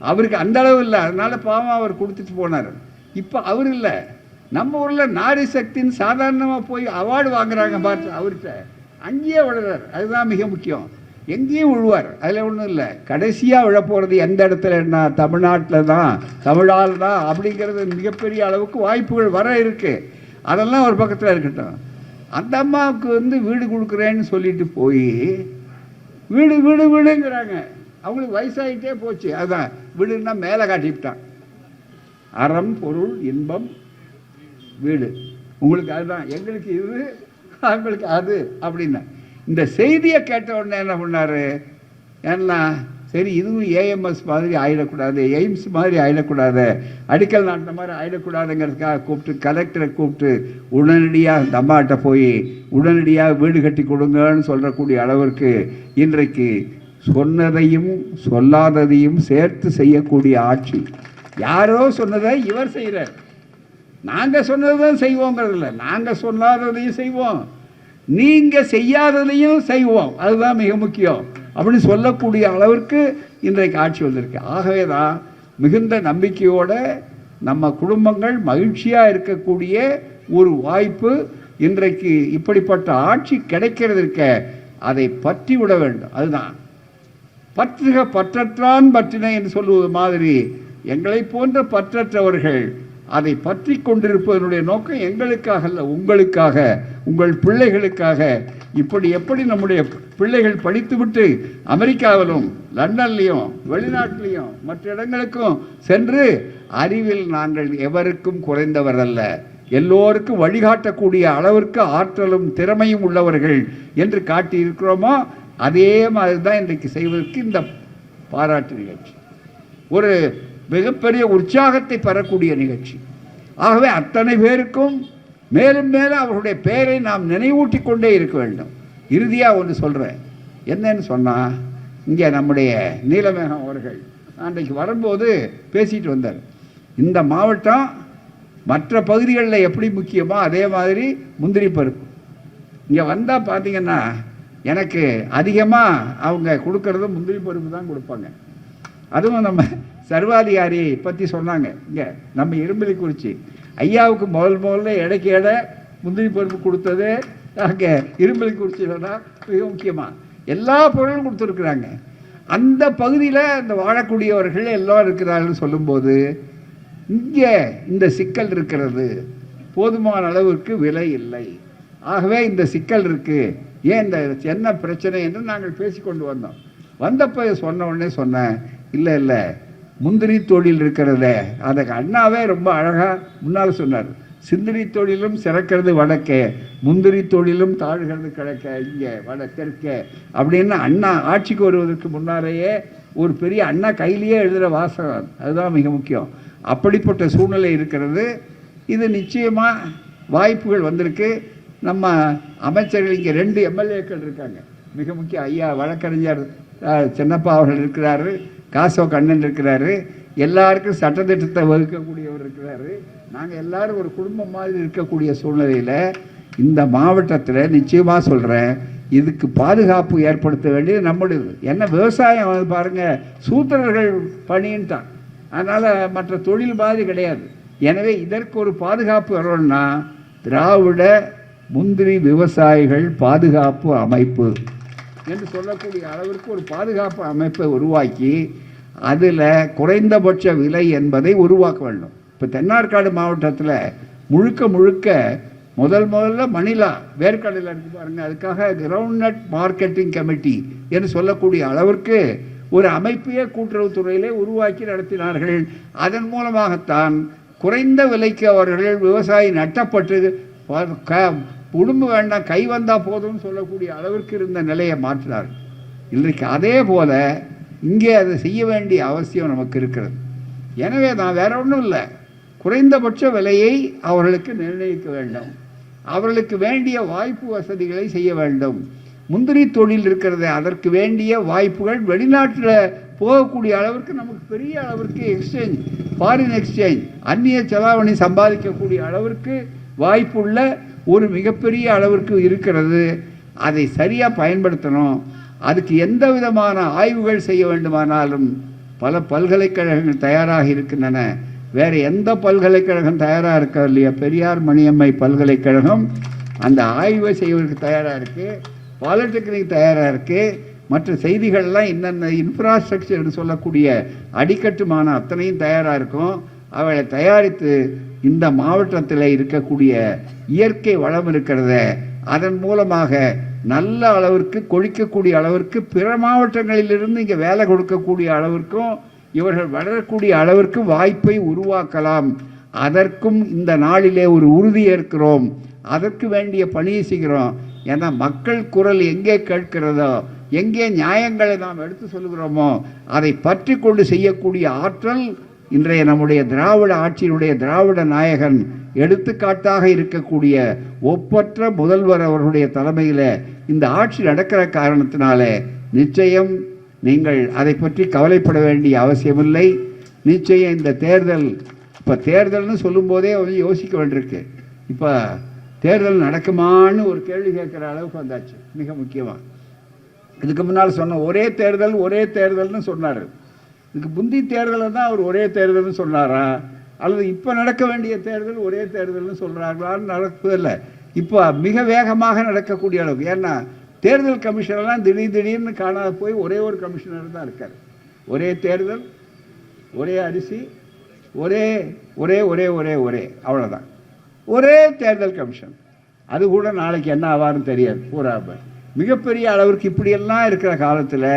அவருக்கு அந்த அளவு இல்லை, அதனால பாவம் அவர் கொடுத்துட்டு போனார். இப்போ அவர் இல்லை, நம்ம ஊரில் நாரி சக்தின்னு சாதாரணமாக போய் அவார்டு வாங்குறாங்க பார்த்து, அவர்கிட்ட அங்கேயே விழுறார். அதுதான் மிக முக்கியம். எங்கேயும் விழுவார், அதில் ஒன்றும் இல்லை. கடைசியாக விழப்போகிறது எந்த இடத்துல என்ன, தமிழ்நாட்டில் தான், தமிழால் தான் அப்படிங்கிறது மிகப்பெரிய அளவுக்கு வாய்ப்புகள் வர இருக்குது. அதெல்லாம் ஒரு பக்கத்தில் இருக்கட்டும். அந்த அம்மாவுக்கு வந்து வீடு கொடுக்குறேன்னு சொல்லிட்டு போய் வீடுங்கிறாங்க. அவங்களுக்கு வயசாகிட்டே போச்சு. அதுதான் வீடுன்னா மேலே காட்டிவிட்டான். அறம் பொருள் இன்பம் வீடு, உங்களுக்கு அதுதான், எங்களுக்கு இது அவங்களுக்கு அது அப்படின்னா. இந்த செய்தியை கேட்ட உடனே என்ன பண்ணார், ஏன்னா சரி இதுவும் ஏஎம்எஸ் மாதிரி ஆகிடக்கூடாது, எய்ம்ஸ் மாதிரி ஆகிடக்கூடாது, அடிக்கல் நாட்டின மாதிரி ஆகிடக்கூடாதுங்கிறதுக்காக கூப்பிட்டு கலெக்டரை கூப்பிட்டு உடனடியாக அந்த அம்மாட்ட போய் உடனடியாக வீடு கட்டி கொடுங்கன்னு சொல்லக்கூடிய அளவிற்கு இன்றைக்கு சொன்னதையும் சொல்லாததையும் சேர்த்து செய்யக்கூடிய ஆட்சி. யாரோ சொன்னதை இவர் செய்கிறார். நாங்கள் சொன்னதுதான் செய்வோங்கிறது இல்லை, நாங்கள் சொல்லாததையும் செய்வோம், நீங்கள் செய்யாததையும் செய்வோம், அதுதான் மிக முக்கியம் அப்படின்னு சொல்லக்கூடிய அளவிற்கு இன்றைக்கு ஆட்சி வந்திருக்கு. ஆகவே தான் மிகுந்த நம்பிக்கையோடு நம்ம குடும்பங்கள் மகிழ்ச்சியாக இருக்கக்கூடிய ஒரு வாய்ப்பு இன்றைக்கு இப்படிப்பட்ட ஆட்சி கிடைக்கிறது இருக்க, அதை பற்றி விட வேண்டும். அதுதான் பற்றுக பற்றற்றான் பற்றினை என்று சொல்லுவது மாதிரி எங்களை போன்ற பற்றற்றவர்கள் அதை பற்றி கொண்டிருப்பதனுடைய நோக்கம் எங்களுக்காக அல்ல, உங்களுக்காக, உங்கள் பிள்ளைகளுக்காக. இப்படி எப்படி நம்முடைய பிள்ளைகள் படித்துவிட்டு அமெரிக்காவிலும் லண்டன்லையும் வெளிநாட்டிலையும் மற்ற இடங்களுக்கும் சென்று அறிவில் நாங்கள் எவருக்கும் குறைந்தவர் அல்ல, எல்லோருக்கும் வழிகாட்டக்கூடிய அளவிற்கு ஆற்றலும் திறமையும் உள்ளவர்கள் என்று காட்டியிருக்கிறோமோ அதே மாதிரி தான் இன்றைக்கு செய்வதற்கு இந்த பாராட்டு நிகழ்ச்சி ஒரு மிகப்பெரிய உற்சாகத்தை பெறக்கூடிய நிகழ்ச்சி. ஆகவே அத்தனை பேருக்கும் மேலும் மேலும் அவர்களுடைய பெயரை நாம் நினைவூட்டி கொண்டே இருக்க வேண்டும். இறுதியாக ஒன்று சொல்கிறேன், என்னன்னு சொன்னால், இங்கே நம்முடைய நீலமேகம் அவர்கள் அன்றைக்கு வரும்போது பேசிட்டு வந்தார். இந்த மாவட்டம் மற்ற பகுதிகளில் எப்படி முக்கியமோ அதே மாதிரி முந்திரி பருப்பு இங்கே வந்தால் பார்த்தீங்கன்னா எனக்கு அதிகமாக அவங்க கொடுக்கறது முந்திரி பருப்பு தான் கொடுப்பாங்க. அதுவும் நம்ம சர்வாதிகாரி பற்றி சொன்னாங்க. இங்கே நம்ம இரும்பலிக்குறிச்சி ஐயாவுக்கு முதல்ல எடைக்கு எடை முந்திரி பருப்பு கொடுத்தது அங்கே இரும்பலிக்குறிச்சியில் தான் மிக முக்கியமாக. எல்லா பொருளும் கொடுத்துருக்குறாங்க. அந்த பகுதியில் இந்த வாழக்கூடியவர்கள் எல்லாம் இருக்கிறார்கள் சொல்லும்போது இங்கே இந்த சிக்கல் இருக்கிறது, போதுமான அளவிற்கு விலை இல்லை, ஆகவே இந்த சிக்கல் இருக்குது, ஏன் இந்த என்ன பிரச்சனை என்று நாங்கள் பேசி கொண்டு வந்தோம். வந்தப்போ சொன்ன உடனே சொன்னேன், இல்லை இல்லை முந்திரி தொழில் இருக்கிறத அதை அண்ணாவே ரொம்ப அழகாக முன்னால் சொன்னார். சிந்திரி தொழிலும் சிறக்கிறது வடக்கே, முந்திரி தொழிலும் தாழ்கிறது கிழக்க, இங்கே தெற்கே அப்படின்னு அண்ணா ஆட்சிக்கு வருவதற்கு முன்னாலேயே ஒரு பெரிய அண்ணா கையிலேயே எழுதுகிற வாசகம், அதுதான் மிக முக்கியம். அப்படிப்பட்ட சூழ்நிலை இருக்கிறது. இது நிச்சயமாக வாய்ப்புகள் வந்திருக்கு. நம்ம அமைச்சர்கள் இங்கே 2 எம்எல்ஏக்கள் இருக்காங்க, மிக முக்கியம். ஐயா வழக்கறிஞர் சின்னப்பா அவர்கள் இருக்கிறாரு, காசோ கண்ணன் இருக்கிறாரு, எல்லாருக்கும் சட்டத்திட்டத்தை வகுக்கக்கூடியவர் இருக்கிறாரு. நாங்கள் எல்லாரும் ஒரு குடும்பம் மாதிரி இருக்கக்கூடிய சூழ்நிலையில் இந்த மாவட்டத்தில் நிச்சயமாக சொல்கிறேன், இதுக்கு பாதுகாப்பு ஏற்படுத்த வேண்டியது நம்முடையது. என்ன விவசாயம் வந்து பாருங்கள், சூத்திரர்கள் பணின்ட்டான், அதனால் மற்ற தொழில் மாதிரி கிடையாது. எனவே இதற்கு ஒரு பாதுகாப்பு வரணும்னா திராவிட முந்திரி விவசாயிகள் பாதுகாப்பு அமைப்பு என்று சொல்லக்கூடிய அளவிற்கு ஒரு பாதுகாப்பு அமைப்பை உருவாக்கி அதில் குறைந்தபட்ச விலை என்பதை உருவாக்க வேண்டும். இப்போ தென்னார்காடு மாவட்டத்தில் முழுக்க முதல்ல மணிலா வேர்க்கடலை இருக்குது பாருங்கள், அதுக்காக கிரவுண்ட்நட் மார்க்கெட்டிங் கமிட்டி என்று சொல்லக்கூடிய அளவிற்கு ஒரு அமைப்பையே கூட்டுறவுத்துறையிலே உருவாக்கி நடத்தினார்கள். அதன் மூலமாகத்தான் குறைந்த விலைக்கு அவர்கள் விவசாயி நட்டப்பட்டு உடும்பு வேண்டாம் கை வந்தால் போதும்னு சொல்லக்கூடிய அளவிற்கு இருந்த நிலையை மாற்றினார்கள். இன்றைக்கு அதே போல் இங்கே அதை செய்ய வேண்டிய அவசியம் நமக்கு இருக்கிறது. எனவே நான் வேற ஒன்றும் இல்லை, குறைந்தபட்ச விலையை அவர்களுக்கு நிர்ணயிக்க வேண்டும், அவர்களுக்கு வேண்டிய வாய்ப்பு வசதிகளை செய்ய வேண்டும். முந்திரி தொழில் இருக்கிறது, அதற்கு வேண்டிய வாய்ப்புகள் வெளிநாட்டில் போகக்கூடிய அளவிற்கு நமக்கு பெரிய அளவிற்கு எக்ஸ்சேஞ்ச், ஃபாரின் எக்ஸ்சேஞ்ச், அந்நிய செலாவணி சம்பாதிக்கக்கூடிய அளவிற்கு வாய்ப்புள்ள ஒரு மிகப்பெரிய அளவிற்கு இருக்கிறது. அதை சரியாக பயன்படுத்தணும். அதுக்கு எந்த விதமான ஆய்வுகள் செய்ய வேண்டுமானாலும் பல பல்கலைக்கழகங்கள் தயாராக இருக்கின்றன. வேறு எந்த பல்கலைக்கழகம் தயாராக இருக்கா இல்லையா, பெரியார் மணியம்மை பல்கலைக்கழகம் அந்த ஆய்வை செய்வதற்கு தயாராக இருக்குது, பாலிடெக்னிக் தயாராக இருக்குது, மற்ற செய்திகள்லாம் என்னென்ன இன்ஃப்ராஸ்ட்ரக்சர் சொல்லக்கூடிய அடிக்கட்டுமான அத்தனையும் தயாராக இருக்கும். அவளை தயாரித்து இந்த மாவட்டத்தில் இருக்கக்கூடிய இயற்கை வளம் இருக்கிறத அதன் மூலமாக நல்ல அளவிற்கு கொழிக்கக்கூடிய அளவிற்கு பிற மாவட்டங்களிலிருந்து இங்கே வேலை கொடுக்கக்கூடிய அளவிற்கும் இவர்கள் வளரக்கூடிய அளவிற்கு வாய்ப்பை உருவாக்கலாம். அதற்கும் இந்த நாளிலே ஒரு உறுதி ஏற்கிறோம், அதற்கு வேண்டிய பணியை செய்கிறோம். ஏன்னா மக்கள் குரல் எங்கே கேட்கிறதோ, எங்கே நியாயங்களை நாம் எடுத்து சொல்கிறோமோ அதை பற்றி கொண்டு செய்யக்கூடிய ஆற்றல் இன்றைய நம்முடைய திராவிட ஆட்சியினுடைய திராவிட நாயகன் எடுத்துக்காட்டாக இருக்கக்கூடிய ஒப்பற்ற முதல்வர் அவர்களுடைய தலைமையில் இந்த ஆட்சி நடக்கிற காரணத்தினாலே நிச்சயம் நீங்கள் அதை பற்றி கவலைப்பட வேண்டிய அவசியமில்லை. நிச்சயம் இந்த தேர்தல், இப்போ தேர்தல்னு சொல்லும்போதே யோசிக்க வேண்டியிருக்கு. இப்போ தேர்தல் நடக்குமான்னு ஒரு கேள்வி கேட்குற அளவுக்கு வந்தாச்சு. மிக முக்கியமாக இதுக்கு முன்னால் சொன்ன ஒரே தேர்தல்னு சொன்னார். இதுக்கு முந்தி தேர்தலை தான் அவர் ஒரே தேர்தல்னு சொன்னாரா, அல்லது இப்போ நடக்க வேண்டிய தேர்தல் ஒரே தேர்தல்னு சொல்கிறாங்களான்னு நடப்பதில்லை. இப்போ மிக வேகமாக நடக்கக்கூடிய அளவுக்கு, ஏன்னா தேர்தல் கமிஷனெல்லாம் திடீர்னு காணாத போய் ஒரே ஒரு கமிஷனர் தான் இருக்கார். ஒரே தேர்தல், ஒரே அரிசி, ஒரே ஒரே ஒரே ஒரே ஒரே அவ்வளோதான், ஒரே தேர்தல் கமிஷன். அது கூட நாளைக்கு என்ன ஆவார்னு தெரியாது. பூரா மிகப்பெரிய அளவிற்கு இப்படியெல்லாம் இருக்கிற காலத்தில்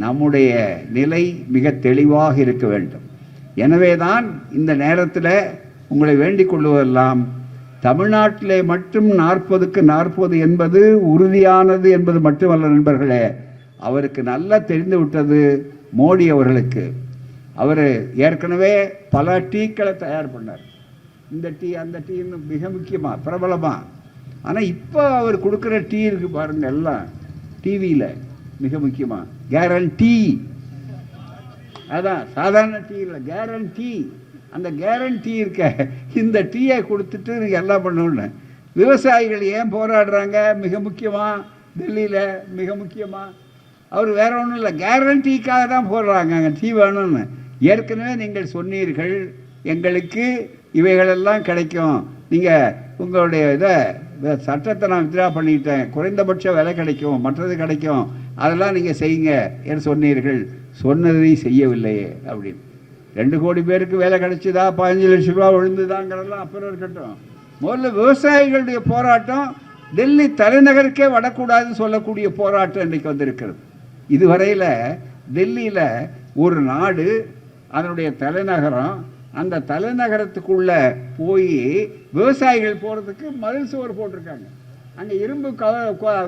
நம்முடைய நிலை மிக தெளிவாக இருக்க வேண்டும். எனவே தான் இந்த நேரத்தில் உங்களை வேண்டிக் கொள்வதெல்லாம், தமிழ்நாட்டிலே மட்டும் 40க்கு 40 என்பது உறுதியானது என்பது மட்டுமல்ல நண்பர்களே, அவருக்கு நல்லா தெரிந்து விட்டது மோடி அவர்களுக்கு. அவர் ஏற்கனவே பல டீக்களை தயார் பண்ணார், இந்த டீ அந்த டீன்னு மிக முக்கியமாக பிரபலமாக. ஆனால் இப்போ அவர் கொடுக்குற டீ இருக்கு பாருங்க, எல்லாம் டிவியில் மிக முக்கியமாக கேரண்டி. அதான் சாதாரண டீ இல்லை, கேரண்டி. அந்த கேரண்டி இருக்க இந்த டீயை கொடுத்துட்டு எல்லாம் பண்ணணும்னு விவசாயிகள் ஏன் போராடுறாங்க மிக முக்கியமாக டெல்லியில், மிக முக்கியமாக அவர் வேற ஒன்றும் இல்லை, கேரண்டிக்காக தான் போடுறாங்க அங்கே டீ வேணும்னு. ஏற்கனவே நீங்கள் சொன்னீர்கள் எங்களுக்கு இவைகளெல்லாம் கிடைக்கும், நீங்கள் உங்களுடைய இதை சட்டத்தை நான் வித்ரா பண்ணிக்கிட்டேன், குறைந்தபட்ச விலை கிடைக்கும், மற்றது கிடைக்கும், அதெல்லாம் நீங்கள் செய்யுங்க என்று சொன்னீர்கள். சொன்னதை செய்யவில்லையே அப்படின்னு. 2 கோடி பேருக்கு வேலை கிடைச்சதா, 15 லட்சம் ரூபா விழுந்துதாங்கிறதெல்லாம் அப்புறம் இருக்கட்டும். முதல்ல விவசாயிகளுடைய போராட்டம் டெல்லி தலைநகருக்கே வரக்கூடாதுன்னு சொல்லக்கூடிய போராட்டம் இன்றைக்கு வந்திருக்கிறது. இதுவரையில் டெல்லியில் ஒரு நாடு, அதனுடைய தலைநகரம், அந்த தலைநகரத்துக்குள்ள போய் விவசாயிகள் போகிறதுக்கு மதில் சுவர் போட்டிருக்காங்க, அங்கே இரும்பு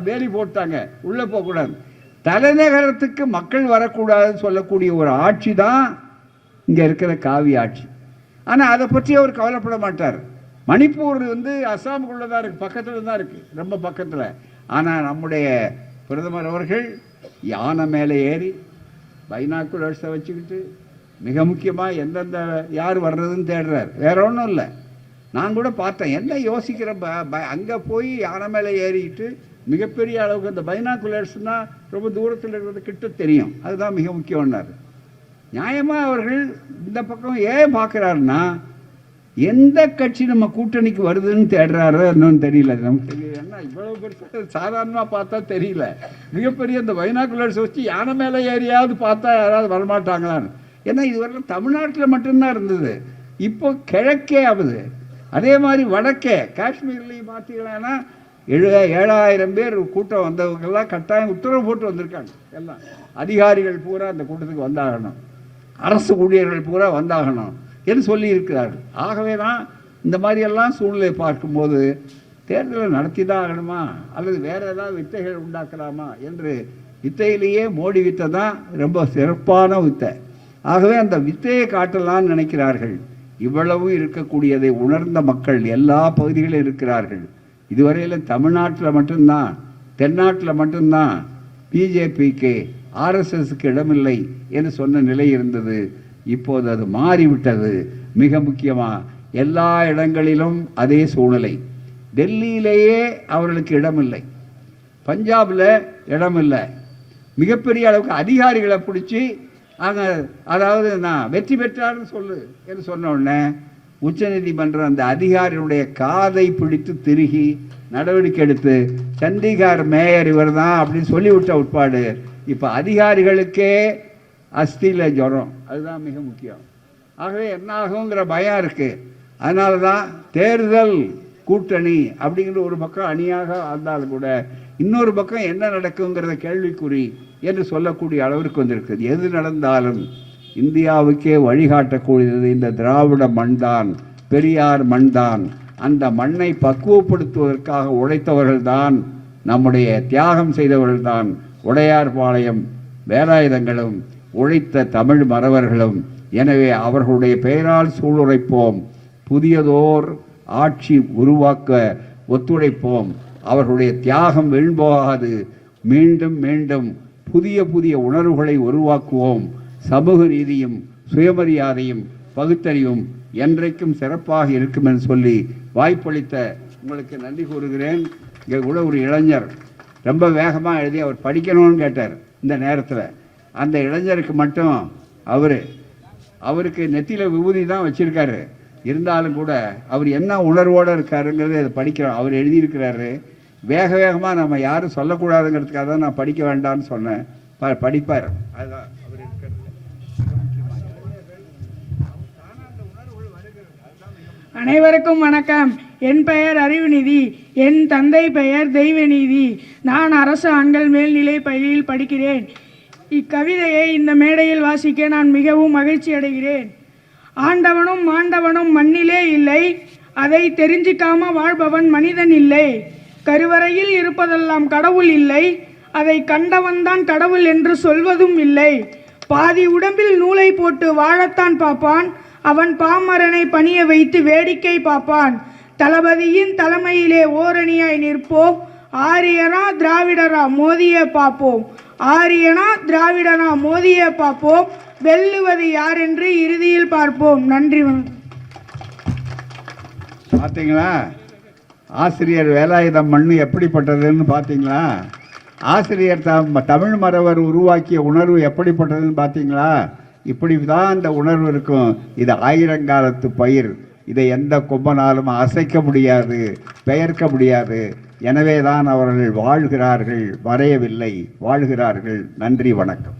வேலி போட்டாங்க, உள்ளே போகக்கூடாது. தலைநகரத்துக்கு மக்கள் வரக்கூடாதுன்னு சொல்லக்கூடிய ஒரு ஆட்சி தான் இங்கே இருக்கிற காவி ஆட்சி. ஆனால் அதை பற்றி அவர் கவலைப்பட மாட்டார். மணிப்பூர் அஸ்ஸாமுக்குள்ளே தான் இருக்குது, பக்கத்தில் தான் இருக்குது, ரொம்ப பக்கத்தில். ஆனால் நம்முடைய பிரதமர் அவர்கள் யானை மேலே ஏறி பைனாக்குலர்ஸை வச்சுக்கிட்டு மிக முக்கியமாக எந்தெந்த யார் வர்றதுன்னு தேடுறார். வேற ஒன்றும் இல்லை. நான் கூட பார்த்தேன், என்ன யோசிக்கிற அங்கே போய் யானை மேலே ஏறிக்கிட்டு மிகப்பெரிய அளவுக்கு அந்த பைனாக்குலர்ஸ்னால் ரொம்ப தூரத்தில் இருக்கிறது கிட்ட தெரியும், அதுதான் மிக முக்கியம்னாரு. நியாயமாக அவர்கள் இந்த பக்கம் ஏன் பார்க்குறாருன்னா, எந்த கட்சி நம்ம கூட்டணிக்கு வருதுன்னு தேடுறாரோ இன்னும் தெரியல நமக்கு. தெரியல என்ன இவ்வளோ பெருசாக சாதாரணமாக பார்த்தா தெரியல, மிகப்பெரிய இந்த பைனாக்குலர்ஸ் வச்சு யானை மேலே ஏறியாவது பார்த்தா யாராவது வரமாட்டாங்களான்னு. ஏன்னா இதுவரைக்கும் தமிழ்நாட்டில் மட்டும்தான் இருந்தது, இப்போ கிழக்கே ஆகுது. அதே மாதிரி வடக்கே காஷ்மீர்லேயும் பார்த்தீங்கன்னா 7,000 பேர் கூட்டம் வந்தவங்கெல்லாம் கட்டாயம் உத்தரவு போட்டு வந்திருக்காங்க. எல்லாம் அதிகாரிகள் பூரா அந்த கூட்டத்துக்கு வந்தாகணும், அரசு ஊழியர்கள் பூரா வந்தாகணும் என்று சொல்லி இருக்கிறார்கள். ஆகவே தான் இந்த மாதிரியெல்லாம் சூழ்நிலை பார்க்கும்போது தேர்தலை நடத்தி தான் ஆகணுமா அல்லது வேறு ஏதாவது வித்தைகள் உண்டாக்கலாமா என்று வித்தையிலேயே மோடி வித்தை தான் ரொம்ப சிறப்பான வித்தை. ஆகவே அந்த வித்தையை காட்டலான்னு நினைக்கிறார்கள். இவ்வளவு இருக்கக்கூடியதை உணர்ந்த மக்கள் எல்லா பகுதிகளிலும் இருக்கிறார்கள். இதுவரையில் தமிழ்நாட்டில் மட்டும்தான், தென்னாட்டில் மட்டும்தான் பிஜேபிக்கு ஆர்எஸ்எஸ்க்கு இடமில்லை என்று சொன்ன நிலை இருந்தது. இப்போது அது மாறிவிட்டது. மிக முக்கியமாக எல்லா இடங்களிலும் அதே சூழ்நிலை. டெல்லியிலேயே அவர்களுக்கு இடமில்லை, பஞ்சாபில் இடமில்லை. மிகப்பெரிய அளவுக்கு அதிகாரிகளை பிடிச்சி அங்கே, அதாவது நான் வெற்றி பெற்றார்னு சொல்லு என்று சொன்ன உடனே உச்சநீதிமன்றம் அந்த அதிகாரியுடைய காதை பிடித்து திருகி நடவடிக்கை எடுத்து சண்டிகார் மேயர் இவர் தான் அப்படின்னு சொல்லிவிட்ட உட்பாடு இப்போ அதிகாரிகளுக்கே அஸ்தியில் ஜுரம். அதுதான் மிக முக்கியம். ஆகவே என்ன ஆகுங்கிற பயம் இருக்குது. அதனால தான் தேர்தல் கூட்டணி அப்படிங்கிற ஒரு பக்கம் அணியாக இருந்தாலும் கூட இன்னொரு பக்கம் என்ன நடக்குங்கிறத கேள்விக்குறி என்று சொல்லக்கூடிய அளவிற்கு வந்திருக்குது. எது நடந்தாலும் இந்தியாவுக்கே வழிகாட்டக்கூடியது இந்த திராவிட மண்தான், பெரியார் மண்தான். அந்த மண்ணை பக்குவப்படுத்துவதற்காக உழைத்தவர்கள்தான், நம்முடைய தியாகம் செய்தவர்கள்தான் உடையார்பாளையம் வேலாயுதங்களும் உழைத்த தமிழ் மறவர்களும். எனவே அவர்களுடைய பெயரால் சூளுரைப்போம், புதியதோர் ஆட்சி உருவாக்க ஒத்துழைப்போம். அவர்களுடைய தியாகம் வீண்போகாது. மீண்டும் மீண்டும் புதிய புதிய உணர்வுகளை உருவாக்குவோம். சமூக நீதியும் சுயமரியாதையும் பகுத்தறிவும் என்றைக்கும் சிறப்பாக இருக்கும் என்று சொல்லி வாய்ப்பளித்த உங்களுக்கு நன்றி கூறுகிறேன். இங்கே கூட ஒரு இளைஞர் ரொம்ப வேகமாக எழுதி அவர் படிக்கணும்னு கேட்டார். இந்த நேரத்தில் அந்த இளைஞருக்கு மட்டும் அவருக்கு நெத்தியில் விபூதி தான் வச்சுருக்காரு. இருந்தாலும் கூட அவர் என்ன உணர்வோடு இருக்காருங்கிறத அதை படிக்கிறோம். அவர் எழுதியிருக்கிறாரு. வேக வேகமாக நம்ம யாரும் சொல்லக்கூடாதுங்கிறதுக்காக தான் நான் படிக்க வேண்டாம்னு சொன்னேன். படிப்பார். அதுதான் அவர் இருக்கிறது. அந்த அனைவருக்கும் வணக்கம். என் பெயர் அறிவுநிதி. என் தந்தை பெயர் தெய்வநீதி. நான் அரசு ஆண்கள் மேல்நிலை பள்ளியில் படிக்கிறேன். இக்கவிதையை இந்த மேடையில் வாசிக்க நான் மிகவும் மகிழ்ச்சி அடைகிறேன். ஆண்டவனும் மாண்டவனும் மண்ணிலே இல்லை, அதை தெரிஞ்சிக்காம வாழ்பவன் மனிதன் இல்லை. கருவறையில் இருப்பதெல்லாம் கடவுள் இல்லை, அதை கண்டவன்தான் கடவுள் என்று சொல்வதும் இல்லை. பாதி உடம்பில் நூலை போட்டு வாழத்தான் பார்ப்பான், அவன் பாமரனை பணிய வைத்து வேடிக்கை பார்ப்பான். தளபதியின் தலைமையிலே ஓரணியாய் நிற்போம், ஆரியனா திராவிடரா மோதியே பார்ப்போம். ஆரியனா திராவிடனா மோதியே பார்ப்போம், வெல்லுவது யார் என்று இறுதியில் பார்ப்போம். நன்றி. பார்த்தீங்களா ஆசிரியர் வேலாயுதம் மண் எப்படிப்பட்டதுன்னு பார்த்தீங்களா? ஆசிரியர் தமிழ் மறவர் உருவாக்கிய உணர்வு எப்படிப்பட்டதுன்னு பார்த்தீங்களா? இப்படி தான் அந்த உணர்வு இருக்கும். இது ஆயிரங்காலத்து பயிர். இதை எந்த கொம்பனாலும் அசைக்க முடியாது, பெயர்க்க முடியாது. எனவே தான் அவர்கள் வாழ்கிறார்கள், வரையவில்லை, வாழ்கிறார்கள். நன்றி, வணக்கம்.